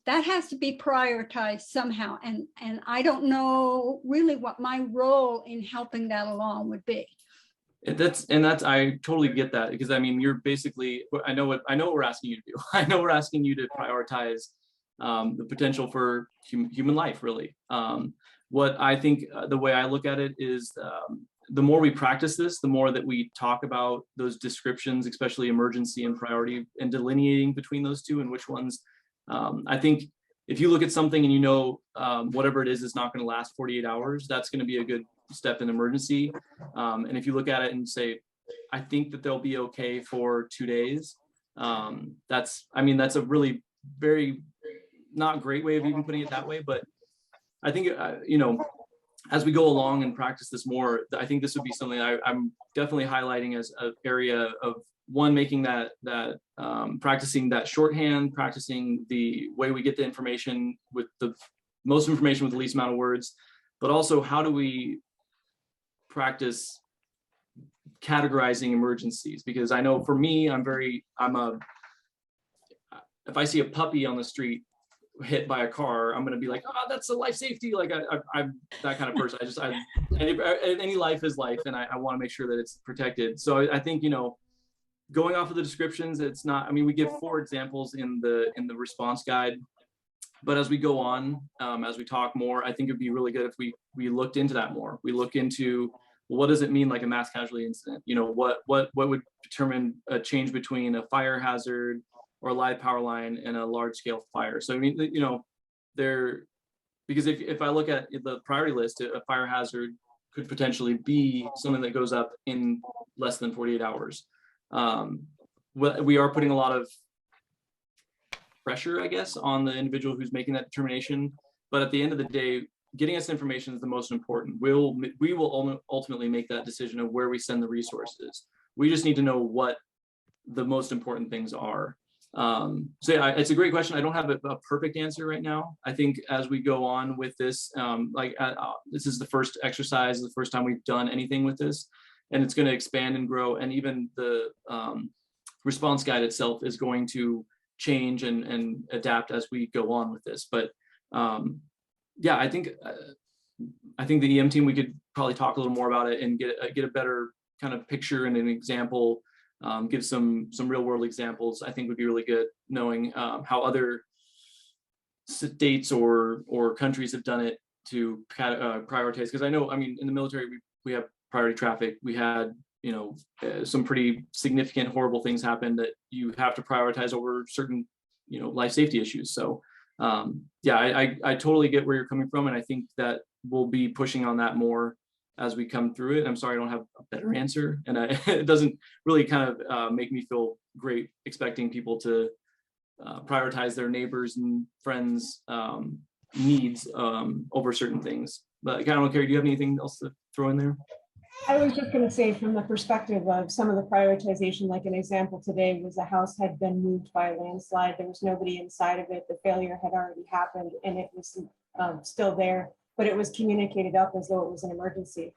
that has to be prioritized somehow. And I don't know really what my role in helping that along would be. That's I totally get that, because I mean, you're basically, I know what we're asking you to do. I know we're asking you to prioritize the potential for human life, really. What I think, the way I look at it is, the more we practice this, the more that we talk about those descriptions, especially emergency and priority, and delineating between those two and which ones. I think if you look at something and you know whatever it is not going to last 48 hours, that's going to be a good step in emergency. And if you look at it and say, I think that they'll be okay for 2 days, that's a really very not great way of even putting it that way. But I think, as we go along and practice this more, I think this would be something I'm definitely highlighting as an area of, one, making that practicing that shorthand, practicing the way we get the information with the most information with the least amount of words, but also how do we practice categorizing emergencies? Because I know for me, if I see a puppy on the street hit by a car, I'm going to be like, oh, that's a life safety. Like I'm that kind of person. Any life is life, and I want to make sure that it's protected. So I think, going off of the descriptions, it's not, I mean, we give 4 examples in the response guide, but as we go on, as we talk more, I think it'd be really good if we looked into that more. We look into, what does it mean, like a mass casualty incident? What would determine a change between a fire hazard or a live power line and a large scale fire? So I mean, because if I look at the priority list, a fire hazard could potentially be something that goes up in less than 48 hours. We are putting a lot of pressure, I guess, on the individual who's making that determination. But at the end of the day, getting us information is the most important. We will ultimately make that decision of where we send the resources. We just need to know what the most important things are. So yeah, it's a great question. I don't have a perfect answer right now. I think as we go on with this, this is the first exercise, the first time we've done anything with this, and it's going to expand and grow. And even the response guide itself is going to change and adapt as we go on with this. But yeah, I think the EM team, we could probably talk a little more about it and get a better kind of picture and an example, give some real world examples. I think would be really good, knowing how other states or countries have done it to prioritize. Because I know, I mean, in the military, we have priority traffic. We had, some pretty significant, horrible things happen that you have to prioritize over certain, life safety issues. So yeah, I totally get where you're coming from. And I think that we'll be pushing on that more as we come through it. I'm sorry, I don't have a better answer. And it doesn't really kind of make me feel great expecting people to prioritize their neighbors and friends' needs over certain things. But Carol, Carrie, do you have anything else to throw in there? I was just going to say, from the perspective of some of the prioritization, like an example today was the house had been moved by a landslide. There was nobody inside of it. The failure had already happened and it was still there, but it was communicated up as though it was an emergency.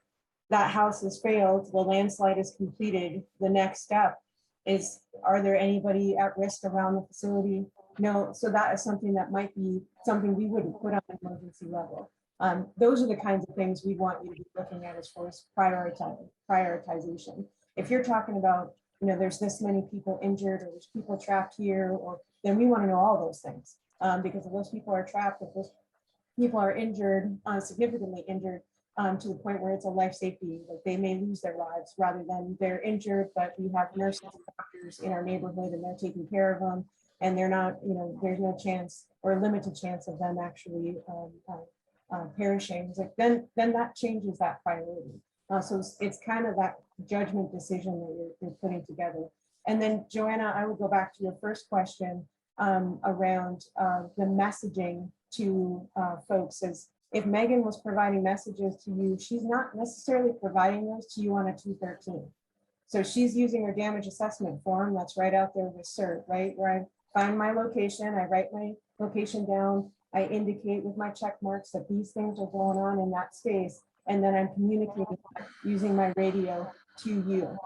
That house has failed. The landslide is completed. The next step is, are there anybody at risk around the facility? No. So that is something that might be something we wouldn't put on an emergency level. Those are the kinds of things we want you to be looking at as far as prioritization. If you're talking about, there's this many people injured or there's people trapped here, or then we want to know all those things. Because if those people are trapped, if those people are injured, significantly injured, to the point where it's a life safety, like they may lose their lives rather than they're injured, but we have nurses and doctors in our neighborhood and they're taking care of them, and they're not, there's no chance or limited chance of them actually perishing. It's like then that changes that priority. So it's kind of that judgment decision that you're putting together. And then Joanna, I would go back to your first question around the messaging to folks. As if Megan was providing messages to you, she's not necessarily providing those to you on a 213. So she's using her damage assessment form that's right out there with CERT, right? Where I find my location, I write my location down, I indicate with my check marks that these things are going on in that space, and then I'm communicating using my radio to you.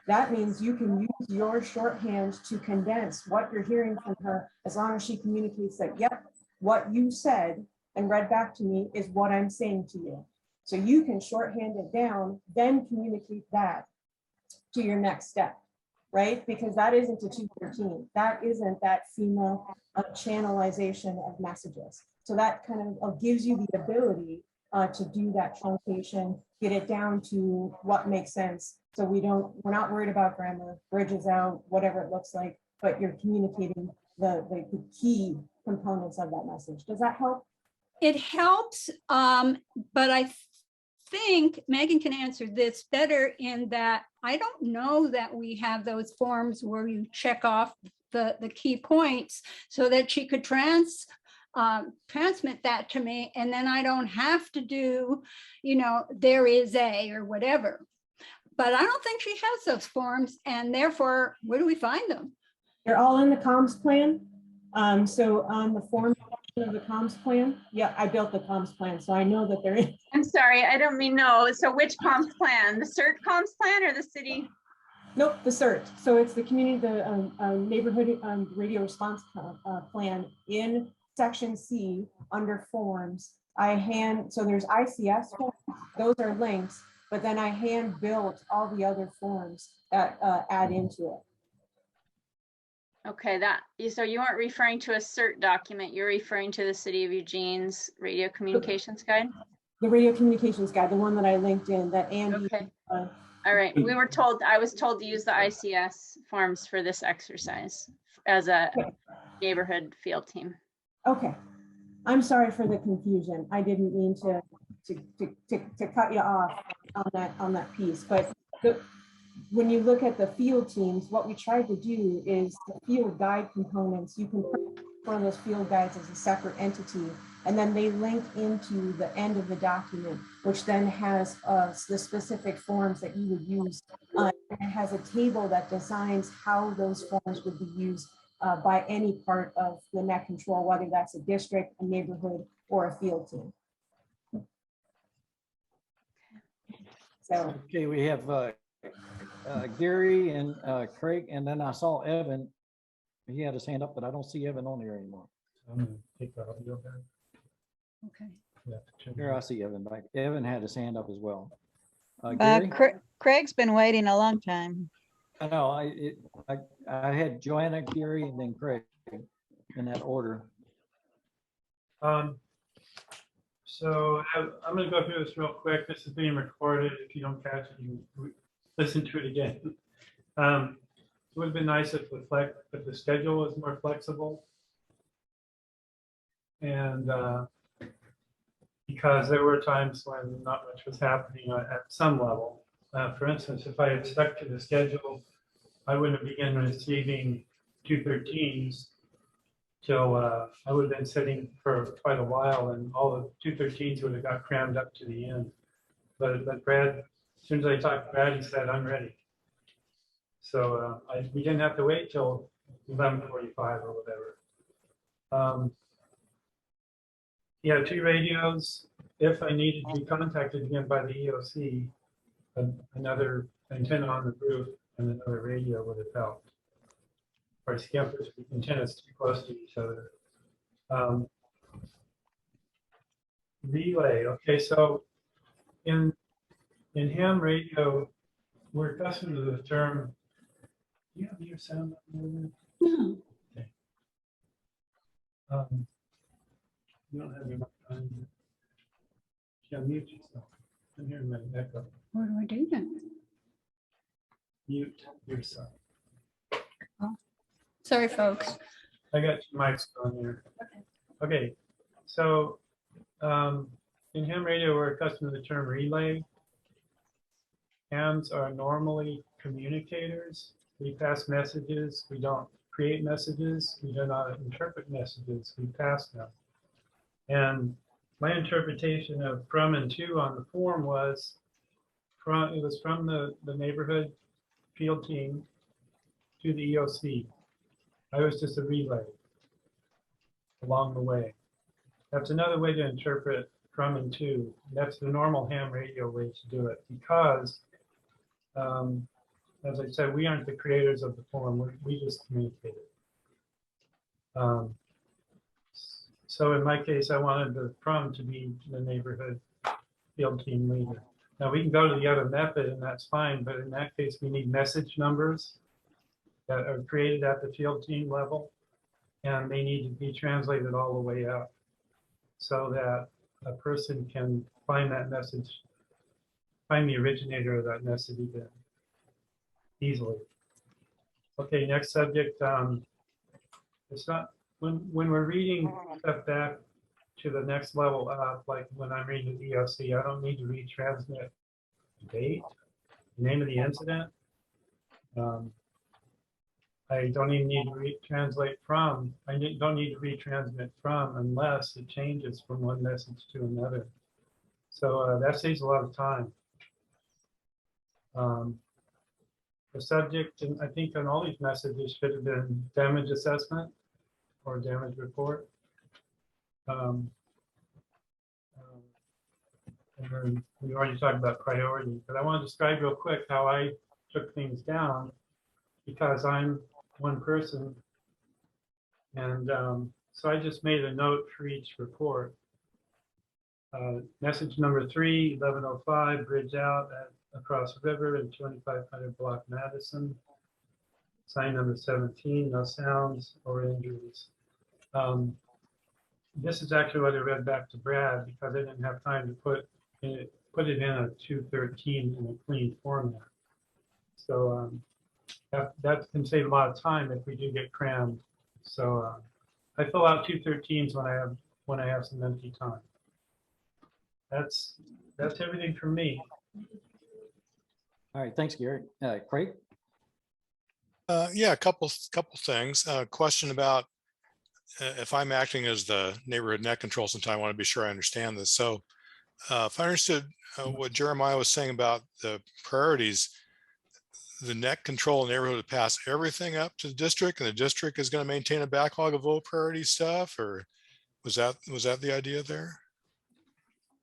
That means you can use your shorthand to condense what you're hearing from her, as long as she communicates that, yep, what you said and read back to me is what I'm saying to you. So you can shorthand it down, then communicate that to your next step, right? Because that isn't a 213. That isn't that female channelization of messages. So that kind of gives you the ability to do that truncation, get it down to what makes sense. So we're not worried about grammar, bridges out, whatever it looks like, but you're communicating the key components of that message. Does that help? It helps, but I think Megan can answer this better in that I don't know that we have those forms where you check off the key points so that she could transmit that to me, and then I don't have to do, there is a or whatever. But I don't think she has those forms, and therefore, where do we find them? They're all in the comms plan. So on the form of the comms plan, yeah, I built the comms plan, so I know that they're in. I'm sorry, I don't mean no. So which comms plan? The CERT comms plan or the city? Nope, the CERT. So it's the community, the neighborhood radio response plan in section C under forms. So there's ICS forms, those are links, but then I hand built all the other forms that add into it. Okay, so you weren't referring to a CERT document, you're referring to the City of Eugene's radio communications guide? The radio communications guide, the one that I linked in, that Andy. Okay. All right, I was told to use the ICS forms for this exercise as a neighborhood field team. Okay, I'm sorry for the confusion. I didn't mean to cut you off on that piece, but when you look at the field teams, what we tried to do is the field guide components, you can put one of those field guides as a separate entity, and then they link into the end of the document, which then has the specific forms that you would use. It has a table that designs how those forms would be used by any part of the net control, whether that's a district, a neighborhood, or a field team. So okay, we have Gary and Craig, and then I saw Evan. He had his hand up, but I don't see Evan on there anymore. I'm gonna take the audio back. Okay. Here I see Evan back. Evan had his hand up as well. Gary? Craig's been waiting a long time. I know. I had Joanna, Gary, and then Craig in that order. So I'm going to go through this real quick. This is being recorded. If you don't catch it, you can listen to it again. It would have been nice if the schedule was more flexible. And because there were times when not much was happening at some level. For instance, if I had stuck to the schedule, I wouldn't have begun receiving 213s till I would have been sitting for quite a while, and all the 213s would have got crammed up to the end. But Brad, as soon as I talked to Brad, he said, I'm ready. So we didn't have to wait till 11:45 or whatever. Yeah, 2 radios. If I needed to be contacted again by the EOC, another antenna on the roof and another radio would have helped. Of course, you can't put antennas too close to each other. Relay. Okay, so in ham radio, we're accustomed to the term. Do you have your sound? No. Okay. You don't have your mic on. Yeah, mute yourself. I'm hearing my echo. Where do I do that? Mute yourself. Oh, sorry, folks. I got 2 mics on here. Okay, so in ham radio, we're accustomed to the term relay. Hams are normally communicators. We pass messages. We don't create messages. We do not interpret messages. We pass them. And my interpretation of from and to on the form was it was from the neighborhood field team to the EOC. I was just a relay along the way. That's another way to interpret from and to. That's the normal ham radio way to do it, because as I said, we aren't the creators of the form. We just communicate it. So in my case, I wanted the from to be the neighborhood field team leader. Now we can go to the other method and that's fine, but in that case, we need message numbers that are created at the field team level, and they need to be translated all the way up so that a person can find that message, find the originator of that message again easily. Okay, next subject. It's not when we're reading stuff back to the next level up, like when I'm reading the EOC, I don't need to retransmit date, name of the incident. I don't even need to retranslate from. I don't need to retransmit from unless it changes from one message to another. So that saves a lot of time. The subject, and I think on all these messages, should have been damage assessment or damage report. And then we already talked about priority, but I want to describe real quick how I took things down, because I'm one person. And so I just made a note for each report. Message number 3, 1105, bridge out across the river in 2500 block Madison. Sign number 17, no sounds or injuries. This is actually what I read back to Brad, because I didn't have time to put it in a 213 in a clean format. So that can save a lot of time if we do get crammed. So I fill out 213s when I have some empty time. That's everything from me. All right, thanks, Gary. Craig? Yeah, a couple things. Question about if I'm acting as the neighborhood net control sometime, I want to be sure I understand this. So if I understood what Jeremiah was saying about the priorities, the net control neighborhood would pass everything up to the district, and the district is going to maintain a backlog of low priority stuff, or was that the idea there?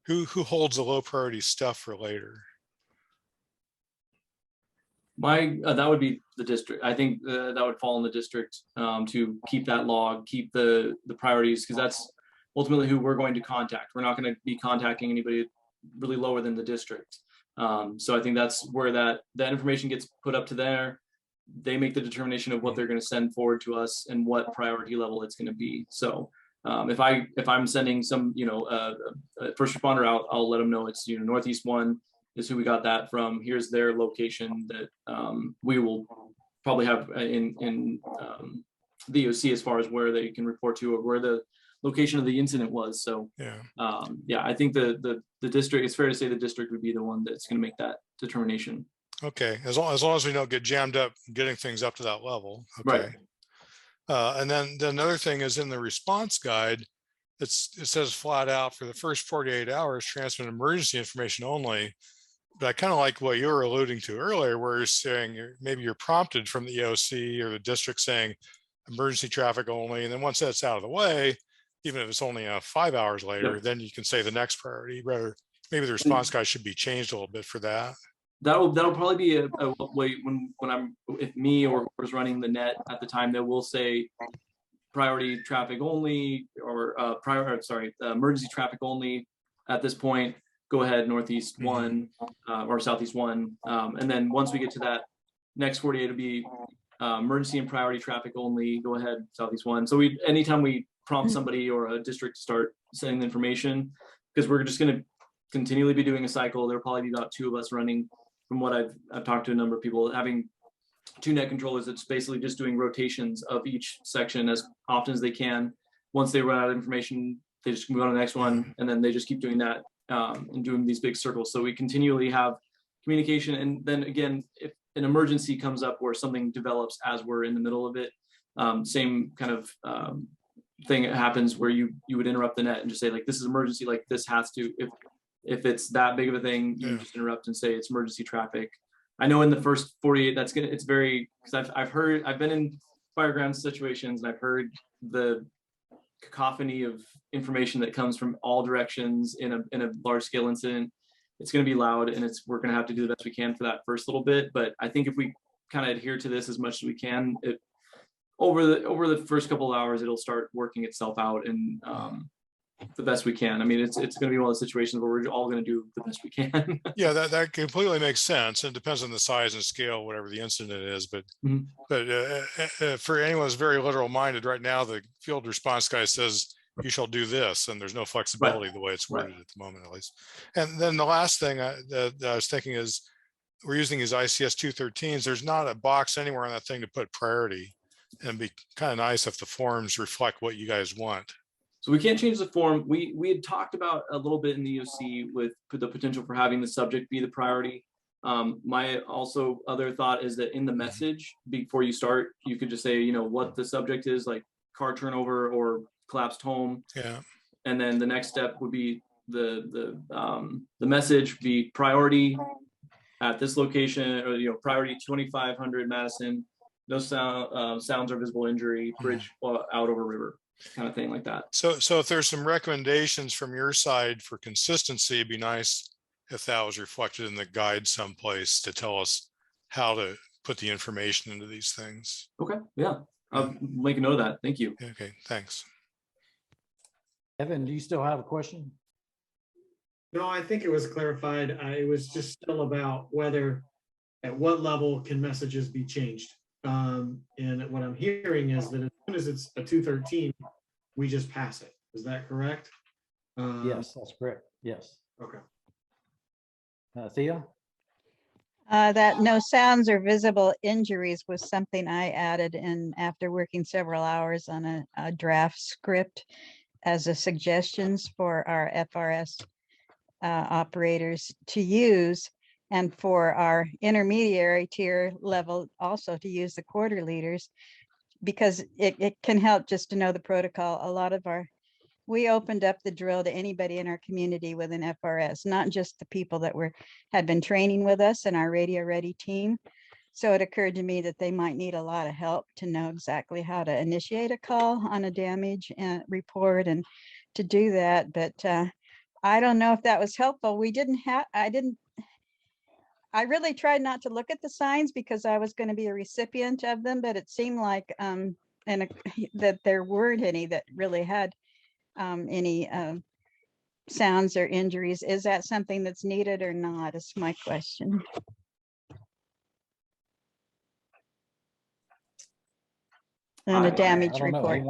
Who holds the low priority stuff for later? That would be the district. I think that would fall in the district to keep that log, keep the priorities, because that's ultimately who we're going to contact. We're not going to be contacting anybody really lower than the district. So I think that's where that information gets put up to there. They make the determination of what they're going to send forward to us and what priority level it's going to be. So if I'm sending some first responder out, I'll let them know it's Northeast 1 is who we got that from. Here's their location that we will probably have in the EOC as far as where they can report to or where the location of the incident was. So yeah, I think the district, it's fair to say the district would be the one that's going to make that determination. Okay, as long as we don't get jammed up getting things up to that level. Okay. And then the another thing is in the response guide, it says flat out for the first 48 hours, transmit emergency information only. But I kind of like what you were alluding to earlier, where you're saying maybe you're prompted from the EOC or the district saying emergency traffic only. And then once that's out of the way, even if it's only 5 hours later, Yep. then you can say the next priority. Rather, maybe the response guide should be changed a little bit for that. That'll probably be a way when I'm, if me or whoever's running the net at the time, that will say priority traffic only, or emergency traffic only at this point. Go ahead, Northeast 1 or Southeast 1. And then once we get to that next 48, it'll be emergency and priority traffic only. Go ahead, Southeast 1. So anytime we prompt somebody or a district to start sending the information, because we're just going to continually be doing a cycle. There'll probably be about 2 of us running. From what I've talked to a number of people, having 2 net controllers that's basically just doing rotations of each section as often as they can. Once they run out of information, they just move on to the next one, and then they just keep doing that and doing these big circles. So we continually have communication. And then again, if an emergency comes up where something develops as we're in the middle of it, same kind of thing happens where you would interrupt the net and just say, like, this is emergency, like this has to, if it's that big of a thing, you just interrupt and say it's emergency traffic. I know in the first 48, it's very, because I've been in fireground situations, and I've heard the cacophony of information that comes from all directions in a large scale incident. It's going to be loud, and we're going to have to do the best we can for that first little bit. But I think if we kind of adhere to this as much as we can, over the first couple of hours, it'll start working itself out, and the best we can. I mean, it's going to be one of those situations where we're all going to do the best we can. Yeah, that completely makes sense. It depends on the size and scale, whatever the incident is. But for anyone who's very literal minded, right now the field response guy says you shall do this, and there's no flexibility the way it's worded at the moment, at least. And then the last thing that I was thinking is, we're using these ICS 213s. There's not a box anywhere on that thing to put priority, and it'd be kind of nice if the forms reflect what you guys want. So we can't change the form. We had talked about a little bit in the EOC with the potential for having the subject be the priority. My also other thought is that in the message before you start, you could just say, you know, what the subject is, like car turnover or collapsed home. Yeah. And then the next step would be the message be priority at this location, or, you know, priority 2500 Madison. No sounds or visible injury, bridge out over river, kind of thing like that. So if there's some recommendations from your side for consistency, it'd be nice if that was reflected in the guide someplace to tell us how to put the information into these things. Okay, yeah, I'll make a note of that. Thank you. Okay, thanks. Evan, do you still have a question? No, I think it was clarified. It was just still about whether, at what level can messages be changed? And what I'm hearing is that as soon as it's a 213, we just pass it. Is that correct? Yes, that's correct. Yes. Okay. Thea? That no sounds or visible injuries was something I added in after working several hours on a draft script as a suggestions for our FRS operators to use, and for our intermediary tier level also to use the quarter leaders, because it can help just to know the protocol. A lot of we opened up the drill to anybody in our community with an FRS, not just the people that had been training with us in our radio ready team. So it occurred to me that they might need a lot of help to know exactly how to initiate a call on a damage report and to do that. But I don't know if that was helpful. I really tried not to look at the signs because I was going to be a recipient of them, but it seemed like that there weren't any that really had any sounds or injuries. Is that something that's needed or not? Is my question. And a damage report.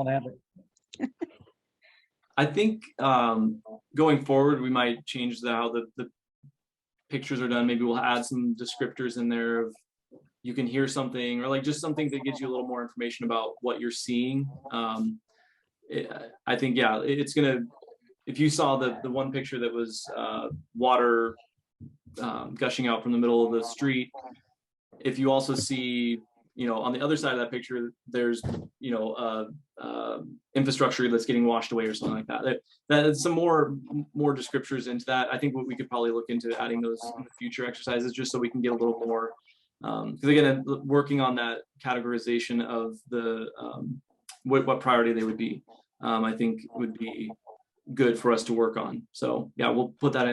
I think going forward, we might change how the pictures are done. Maybe we'll add some descriptors in there of you can hear something, or like just something that gives you a little more information about what you're seeing. I think, yeah, it's gonna, if you saw the one picture that was water gushing out from the middle of the street, if you also see you know, on the other side of that picture, there's, you know, infrastructure that's getting washed away or something like that. That's some more descriptors into that. I think what we could probably look into adding those in the future exercises, just so we can get a little more, because again, working on that categorization of the what priority they would be, I think would be good for us to work on. So yeah, we'll put that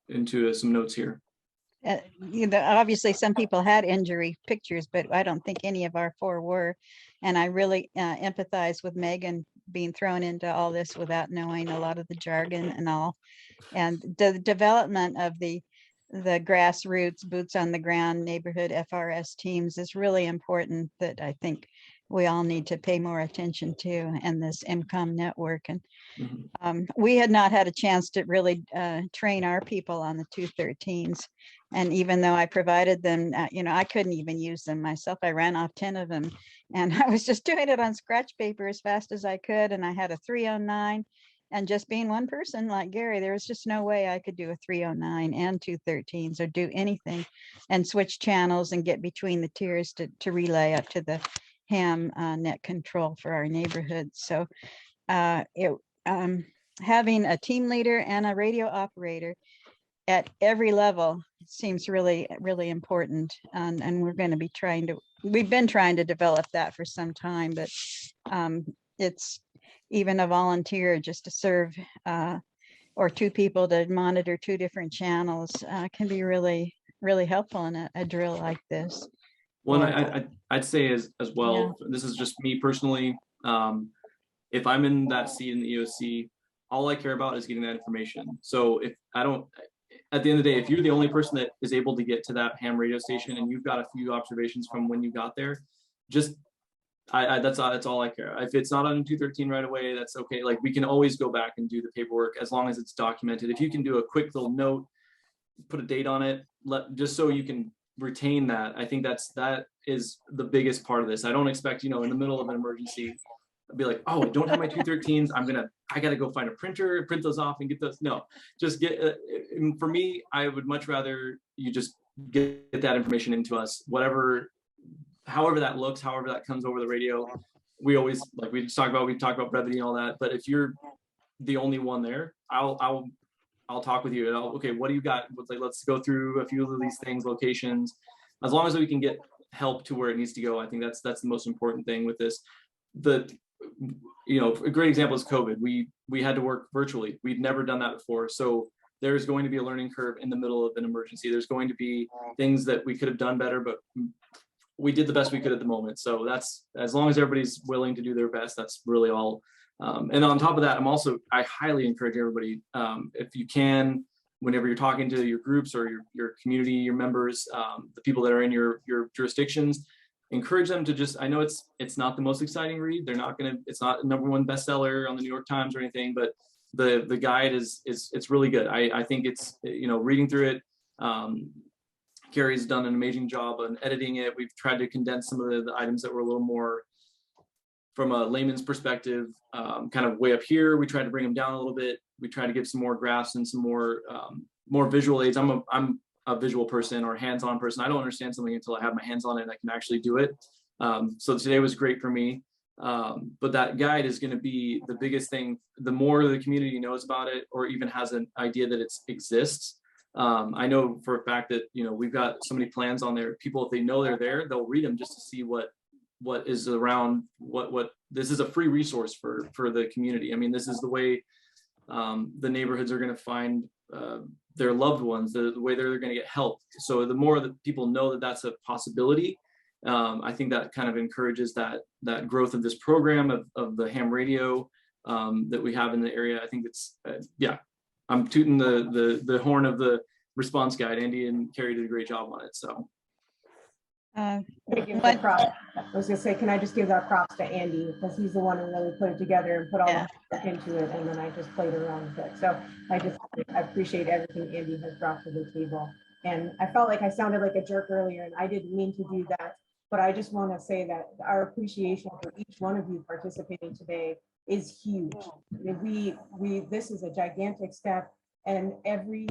into some notes here. You know, obviously some people had injury pictures, but I don't think any of our 4 were. And I really empathize with Megan being thrown into all this without knowing a lot of the jargon and all. And the development of the grassroots, boots on the ground neighborhood FRS teams is really important, that I think we all need to pay more attention to, and this EmComm network. And we had not had a chance to really train our people on the 213s. And even though I provided them, you know, I couldn't even use them myself. I ran off 10 of them, and I was just doing it on scratch paper as fast as I could. And I had a 309, and just being one person like Gary, there was just no way I could do a 309 and 213s or do anything and switch channels and get between the tiers to relay up to the ham net control for our neighborhood. So having a team leader and a radio operator at every level seems really, really important. And we're going to be we've been trying to develop that for some time, but it's even a volunteer just to serve or 2 people to monitor 2 different channels can be really, really helpful in a drill like this. Well, and I'd say as well, yeah. This is just me personally. If I'm in that seat in the EOC, all I care about is getting that information. So if I don't, at the end of the day, if you're the only person that is able to get to that ham radio station and you've got a few observations from when you got there, just that's all I care. If it's not on 213 right away, that's okay. Like, we can always go back and do the paperwork as long as it's documented. If you can do a quick little note, put a date on it, just so you can retain that. I think that is the biggest part of this. I don't expect, you know, in the middle of an emergency, I'd be like, oh, I don't have my 213s. I gotta go find a printer, print those off and get those. No, just get, for me, I would much rather you just get that information into us, however that looks, however that comes over the radio. We always, like we talk about brevity and all that, but if you're the only one there, I'll talk with you. Okay, what do you got? Let's go through a few of these things, locations. As long as we can get help to where it needs to go, I think that's the most important thing with this. You know, a great example is COVID. We had to work virtually. We'd never done that before. So there's going to be a learning curve in the middle of an emergency. There's going to be things that we could have done better, but we did the best we could at the moment. So that's, as long as everybody's willing to do their best, that's really all. And on top of that, I highly encourage everybody, if you can, whenever you're talking to your groups or your community, your members, the people that are in your jurisdictions, encourage them to just, I know it's not the most exciting read. It's not a #1 bestseller on the New York Times or anything, but the guide it's really good. I think it's, you know, reading through it, Gary's done an amazing job on editing it. We've tried to condense some of the items that were a little more, from a layman's perspective, kind of way up here. We tried to bring them down a little bit. We tried to give some more graphs and some more visual aids. I'm a visual person or hands-on person. I don't understand something until I have my hands on it and I can actually do it. So today was great for me. But that guide is going to be the biggest thing. The more the community knows about it, or even has an idea that it exists. I know for a fact that, you know, we've got so many plans on there. People, if they know they're there, they'll read them just to see what is around, what this is a free resource for the community. I mean, this is the way the neighborhoods are going to find their loved ones, the way they're going to get help. So the more that people know that that's a possibility, I think that kind of encourages that growth of this program of the ham radio that we have in the area. I think it's yeah, I'm tooting the horn of the response guide. Andy and Carrie did a great job on it. So. I was gonna say, can I just give that props to Andy, because he's the one who really put it together and put all the work into it, and then I just played around with it. So I appreciate everything Andy has brought to the table. And I felt like I sounded like a jerk earlier, and I didn't mean to do that, but I just want to say that our appreciation for each one of you participating today is huge. This is a gigantic step, and every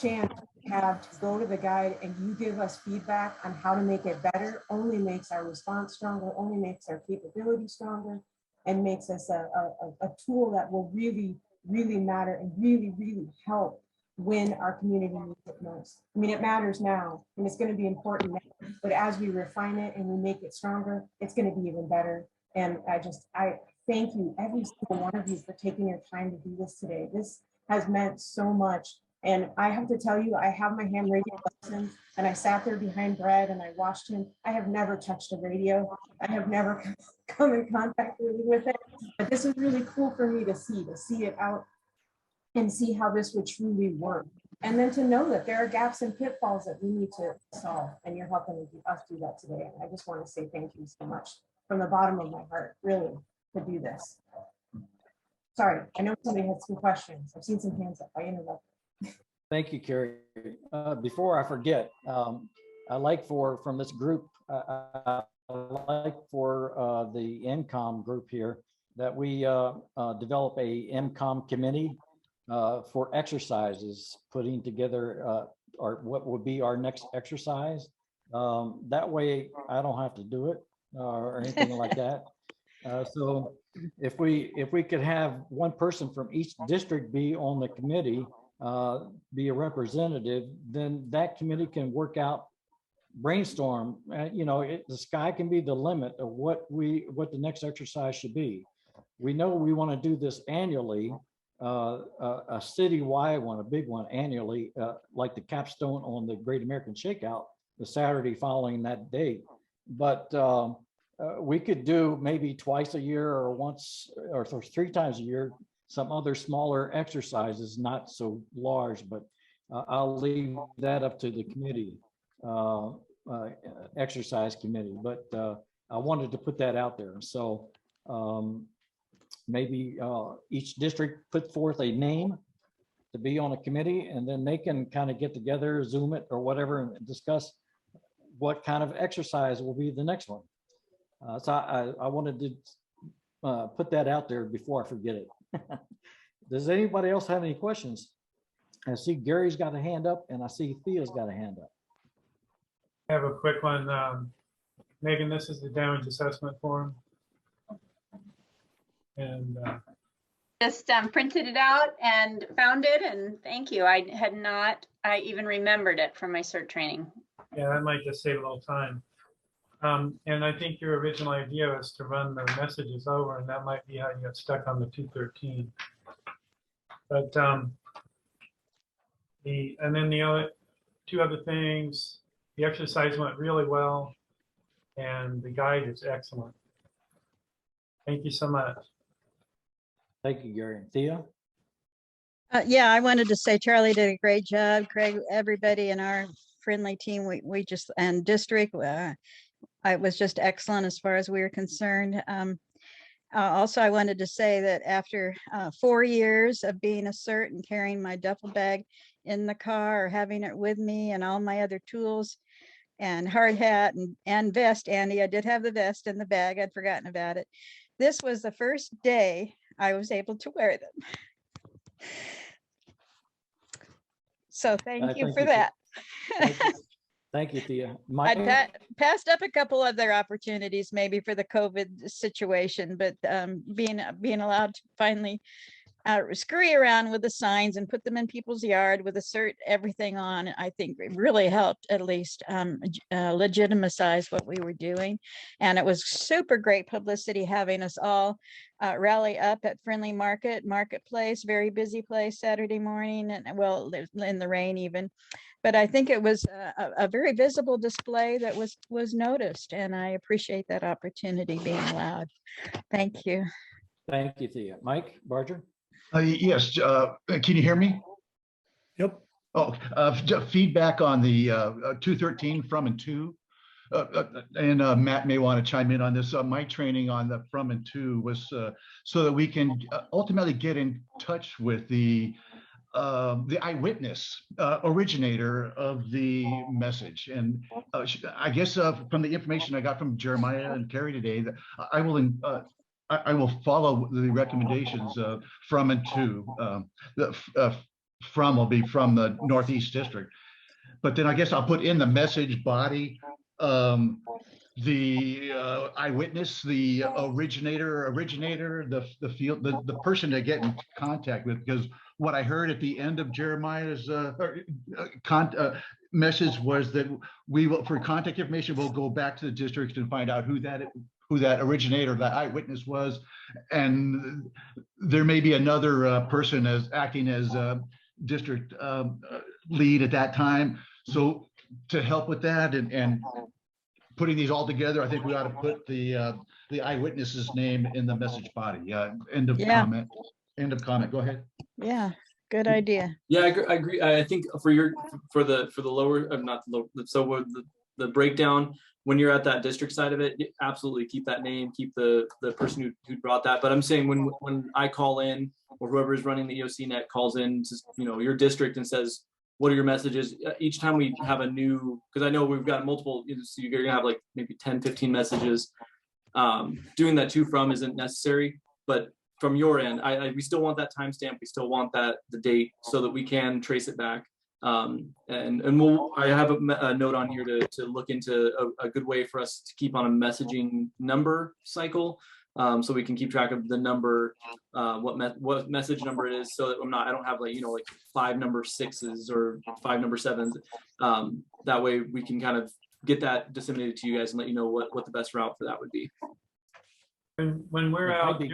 chance have to go to the guide and you give us feedback on how to make it better only makes our response stronger, only makes our capability stronger, and makes us a tool that will really, really matter and really, really help when our community needs it most. I mean, it matters now and it's going to be important now, but as we refine it and we make it stronger, it's going to be even better. And I thank you, every single one of you, for taking your time to do this today. This has meant so much. And I have to tell you, I have my ham radio license and I sat there behind Brad and I watched him. I have never touched a radio. I have never come in contact really with it. But this is really cool for me to see it out and see how this would truly work. And then to know that there are gaps and pitfalls that we need to solve. And you're helping us do that today. And I just want to say thank you so much from the bottom of my heart, really, to do this. Sorry, I know somebody had some questions. I've seen some hands up. I interrupted. Thank you, Carrie. Before I forget, I like from this group, I like for the EmComm group here that we develop a EmComm committee for exercises, putting together what would be our next exercise. That way I don't have to do it or anything like that. So if we could have one person from each district be on the committee, be a representative, then that committee can work out, brainstorm. The sky can be the limit of what the next exercise should be. We know we want to do this annually, a citywide one, a big one annually, like the capstone on the Great American Shakeout, the Saturday following that date. But we could do maybe twice a year or once or 3 times a year, some other smaller exercises, not so large, but I'll leave that up to the committee, exercise committee. But I wanted to put that out there. So maybe each district put forth a name to be on a committee, and then they can kind of get together, Zoom it or whatever, and discuss what kind of exercise will be the next one. So I wanted to put that out there before I forget it. Does anybody else have any questions? I see Gary's got a hand up and I see Thea's got a hand up. I have a quick one. Megan, this is the damage assessment form. And just printed it out and found it, and thank you. I even remembered it from my CERT training. yeah, that might just save a little time. And I think your original idea was to run the messages over, and that might be how you got stuck on the 213. But and then the other 2 other things, the exercise went really well, and the guide is excellent. Thank you so much. Thank you, Gary. Thea? Yeah, I wanted to say Charlie did a great job. Craig, everybody in our friendly team, we just, and district, it was just excellent as far as we were concerned. Also, I wanted to say that after 4 years of being a CERT and carrying my duffel bag in the car or having it with me and all my other tools and hard hat and vest, Andy, I did have the vest in the bag. I'd forgotten about it. This was the first day I was able to wear them. So thank you for that. Thank you, Thea. I passed up a couple other opportunities maybe for the COVID situation, but being allowed to finally scurry around with the signs and put them in people's yard with a CERT, everything on, I think it really helped at least legitimize what we were doing. And it was super great publicity having us all rally up at Friendly Marketplace, very busy place Saturday morning, and well, in the rain even. But I think it was a very visible display that was noticed, and I appreciate that opportunity being allowed. Thank you. Thank you, Thea. Mike Barger? Yes, can you hear me? Yep. Oh, feedback on the 213 from and to. And Matt may want to chime in on this. My training on the from and to was so that we can ultimately get in touch with the eyewitness originator of the message. And I guess from the information I got from Jeremiah and Carrie today, that I will follow the recommendations from and to. From will be from the Northeast District. but then I guess I'll put in the message body, the eyewitness, the originator, the field, the person to get in contact with, because what I heard at the end of Jeremiah's message was that we will, for contact information, we'll go back to the district and find out who that originator, that eyewitness was, and there may be another person as acting as district lead at that time. So to help with that and putting these all together, I think we ought to put the eyewitness's name in the message body. End of comment. End of comment. Go ahead. Yeah, good idea. Yeah, I agree. I think for the lower, not the low, so with the breakdown, when you're at that district side of it, absolutely keep that name, keep the person who brought that. But I'm saying when I call in, or whoever is running the EOC net calls in to, you know, your district and says, what are your messages? Each time we have a new, because I know we've got multiple, so you're gonna have like maybe 10, 15 messages. Doing that to from isn't necessary, but from your end, we still want that timestamp. We still want the date so that we can trace it back. And I have a note on here to look into a good way for us to keep on a messaging number cycle. So we can keep track of the number, what message number it is, so that I don't have like 5 number 6s or 5 number 7s. That way we can kind of get that disseminated to you guys and let you know what the best route for that would be. When we're out doing,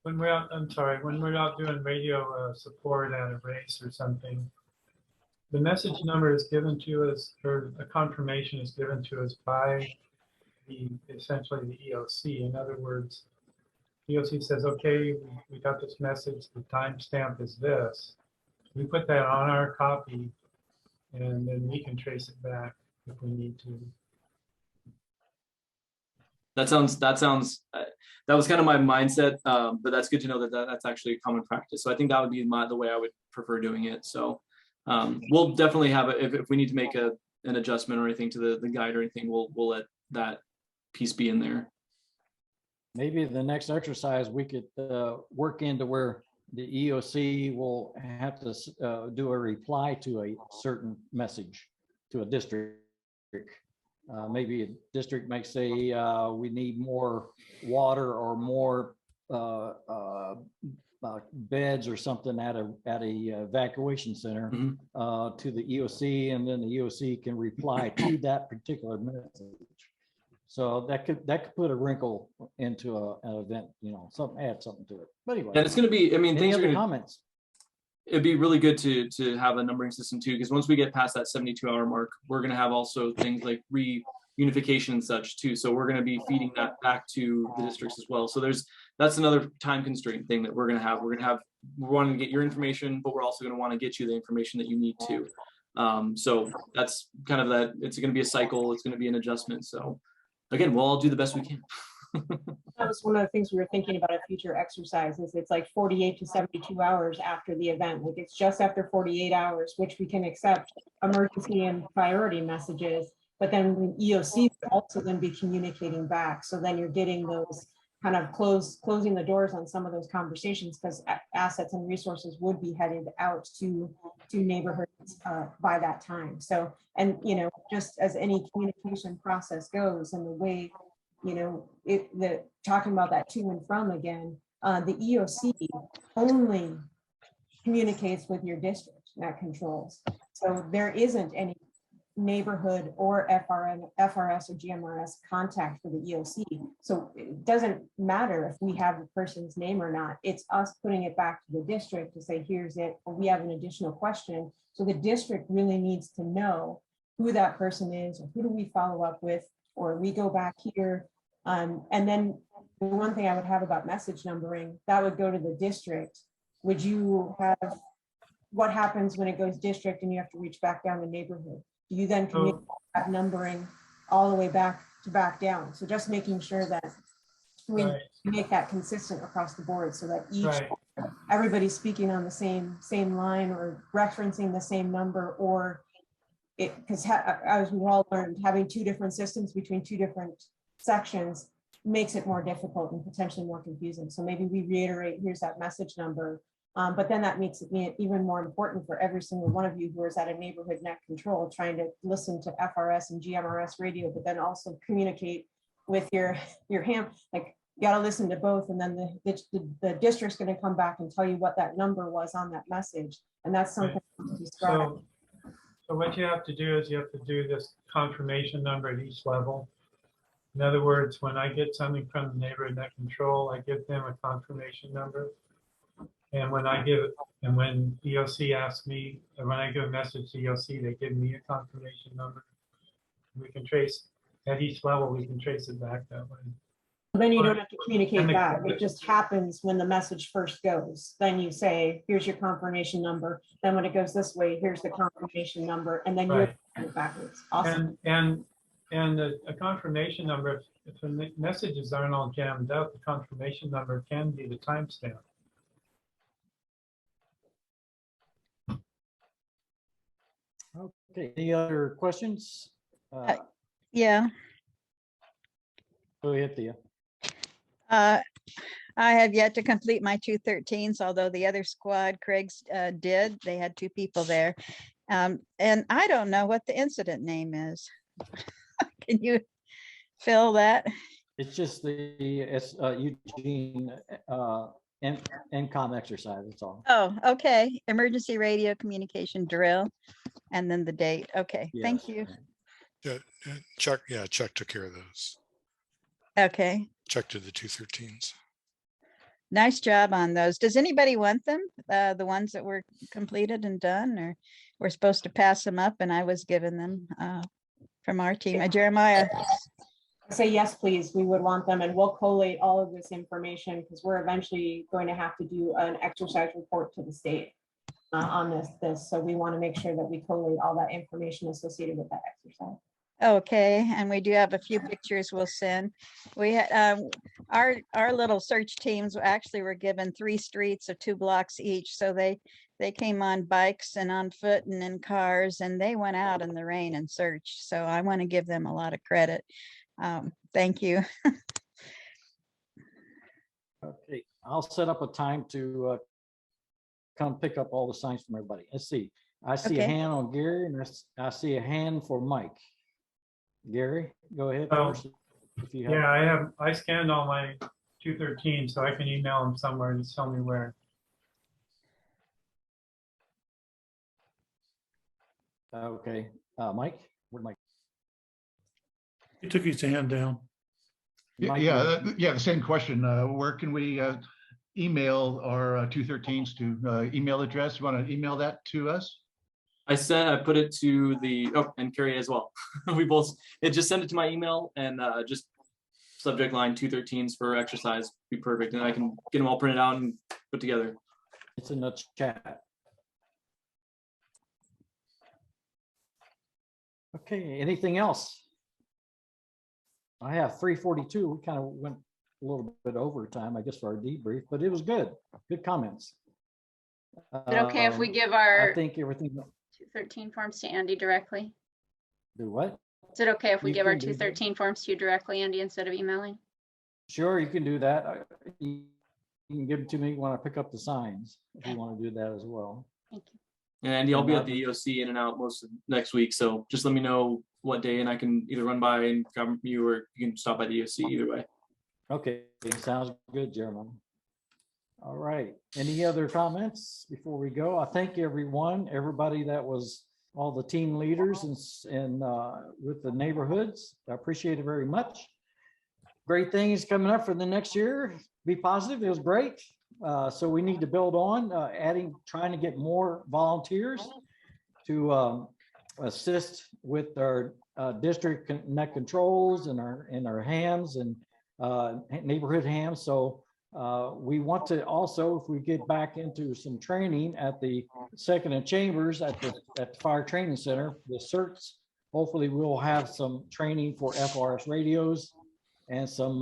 when we're out doing radio support at a race or something, the message number is given to us, or a confirmation is given to us by essentially the EOC. In other words, EOC says, okay, we got this message, the timestamp is this. We put that on our copy, and then we can trace it back if we need to. That was kind of my mindset, but that's good to know that that's actually a common practice. So I think that would be the way I would prefer doing it. So we'll definitely have it. If we need to make an adjustment or anything to the guide or anything, we'll let that piece be in there. Maybe the next exercise we could work into where the EOC will have to do a reply to a certain message to a district. Maybe a district might say we need more water or more beds or something at a evacuation center to the EOC, and then the EOC can reply to that particular message. So that could put a wrinkle into an event, add something to it. But anyway, and it's going to be, things are going to comments. It'd be really good to have a numbering system too, because once we get past that 72-hour mark, we're going to have also things like reunification and such too. So we're going to be feeding that back to the districts as well. So that's another time constraint thing that we're going to have. We're wanting to get your information, but we're also going to want to get you the information that you need to. So that's kind of that. It's going to be a cycle. It's going to be an adjustment. So again, we'll all do the best we can. That was one of the things we were thinking about at future exercises. It's like 48 to 72 hours after the event. Like it's just after 48 hours, which we can accept emergency and priority messages. But then EOC will also then be communicating back. So then you're getting those kind of closing the doors on some of those conversations, because assets and resources would be headed out to neighborhoods by that time. So, and just as any communication process goes, and the way talking about that to and from again, the EOC only communicates with your district that controls. So there isn't any neighborhood or FRS or GMRS contact for the EOC. So it doesn't matter if we have the person's name or not. It's us putting it back to the district to say, here's it, or we have an additional question. So the district really needs to know who that person is, or who do we follow up with, or we go back here. And then the one thing I would have about message numbering, that would go to the district. Would you have, what happens when it goes district and you have to reach back down the neighborhood? Do you then communicate that numbering all the way back down? So just making sure that we make that consistent across the board, so that everybody's speaking on the same line, or referencing the same number, or because as we all learned, having 2 different systems between 2 different sections makes it more difficult and potentially more confusing. So maybe we reiterate, here's that message number, But then that makes it even more important for every single one of you who is at a neighborhood net control, trying to listen to FRS and GMRS radio, but then also communicate with your ham. Like, you got to listen to both, and then the district's going to come back and tell you what that number was on that message, and that's something to describe. So what you have to do is you have to do this confirmation number at each level. In other words, when I get something from the neighborhood net control, I give them a confirmation number. And when EOC asks me, or when I give a message to EOC, they give me a confirmation number. We can trace, at each level, we can trace it back that way. Then you don't have to communicate back. It just happens when the message first goes. Then you say, here's your confirmation number. Then when it goes this way, here's the confirmation number. And then you're backwards. Awesome. And a confirmation number, if the messages aren't all jammed up, the confirmation number can be the timestamp. Okay, any other questions? Yeah. Go ahead, Thea. I have yet to complete my 213s, although the other squad, Craig's did. They had 2 people there. And I don't know what the incident name is. Can you fill that? It's just the Eugene EmComm exercise, that's all. Oh, okay. Emergency radio communication drill, and then the date. Okay, Yes. thank you. Yeah, Chuck took care of those. Okay, Chuck did the 213s. nice job on those. Does anybody want them? The ones that were completed and done, or we're supposed to pass them up, and I was given them from our team. Jeremiah. Say yes, please. We would want them, and we'll collate all of this information because we're eventually going to have to do an exercise report to the state on this. So we want to make sure that we collate all that information associated with that exercise. Okay, and we do have a few pictures we'll send. We had our little search teams actually were given 3 streets of 2 blocks each, so they came on bikes and on foot and in cars, and they went out in the rain and searched. So I want to give them a lot of credit. Thank you. Okay, I'll set up a time to come pick up all the signs from everybody. Let's see. I see a hand on Gary, and I see a hand for Mike. Gary, go ahead first. If you have. I scanned all my 213, so I can email them somewhere and just tell me where. Okay, Mike, where'd Mike? He took his hand down. Yeah, the same question. Where can we email our 213s to? Email address? You want to email that to us? I put it to the, and Carrie as well. Just send it to my email, and just subject line 213s for exercise be perfect. And I can get them all printed out and put together. It's in the chat. Okay, anything else? I have 3:42. We kind of went a little bit over time, I guess, for our debrief, but it was good. Good comments. Is it okay if we give our I think everything 213 forms to Andy directly? Do what? Is it okay if we You give our can do that. 213 forms to you directly, Andy, instead of emailing? Sure, you can do that. You can give it to me when I pick up the signs, if you want to do that as well. Thank you. And Andy, I'll be at the EOC in and out most of next week, so just let me know what day, and I can either run by and grab you, or you can stop by the EOC either way. Okay, sounds good, Jeremiah. All right, any other comments before we go? I thank everybody that was, all the team leaders and with the neighborhoods. I appreciate it very much. Great things coming up for the next year. Be positive. It was great. So we need to build on trying to get more volunteers to assist with our district net controls and our hams and neighborhood hams. So we want to also, if we get back into some training at the Second and Chambers at the Fire Training Center, the certs, hopefully we'll have some training for FRS radios and some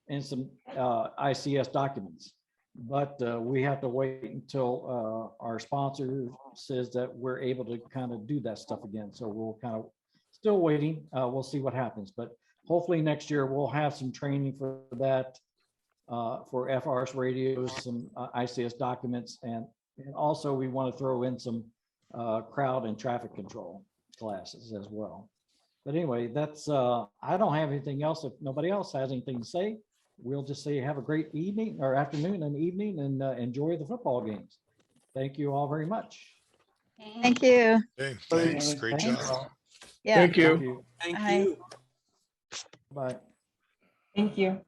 ICS documents. But we have to wait until our sponsor says that we're able to kind of do that stuff again. So we'll kind of still waiting. We'll see what happens. But hopefully next year we'll have some training for that. for FRS radios, some ICS documents, and also we want to throw in some crowd and traffic control classes as well. But anyway, that's, I don't have anything else. If nobody else has anything to say, we'll just say have a great evening or afternoon and evening, and enjoy the football games. Thank you all very much. Thank you. Hey, thanks. Great Thanks. job. Yeah. Thank you. Thank Bye. you. Bye. Thank you.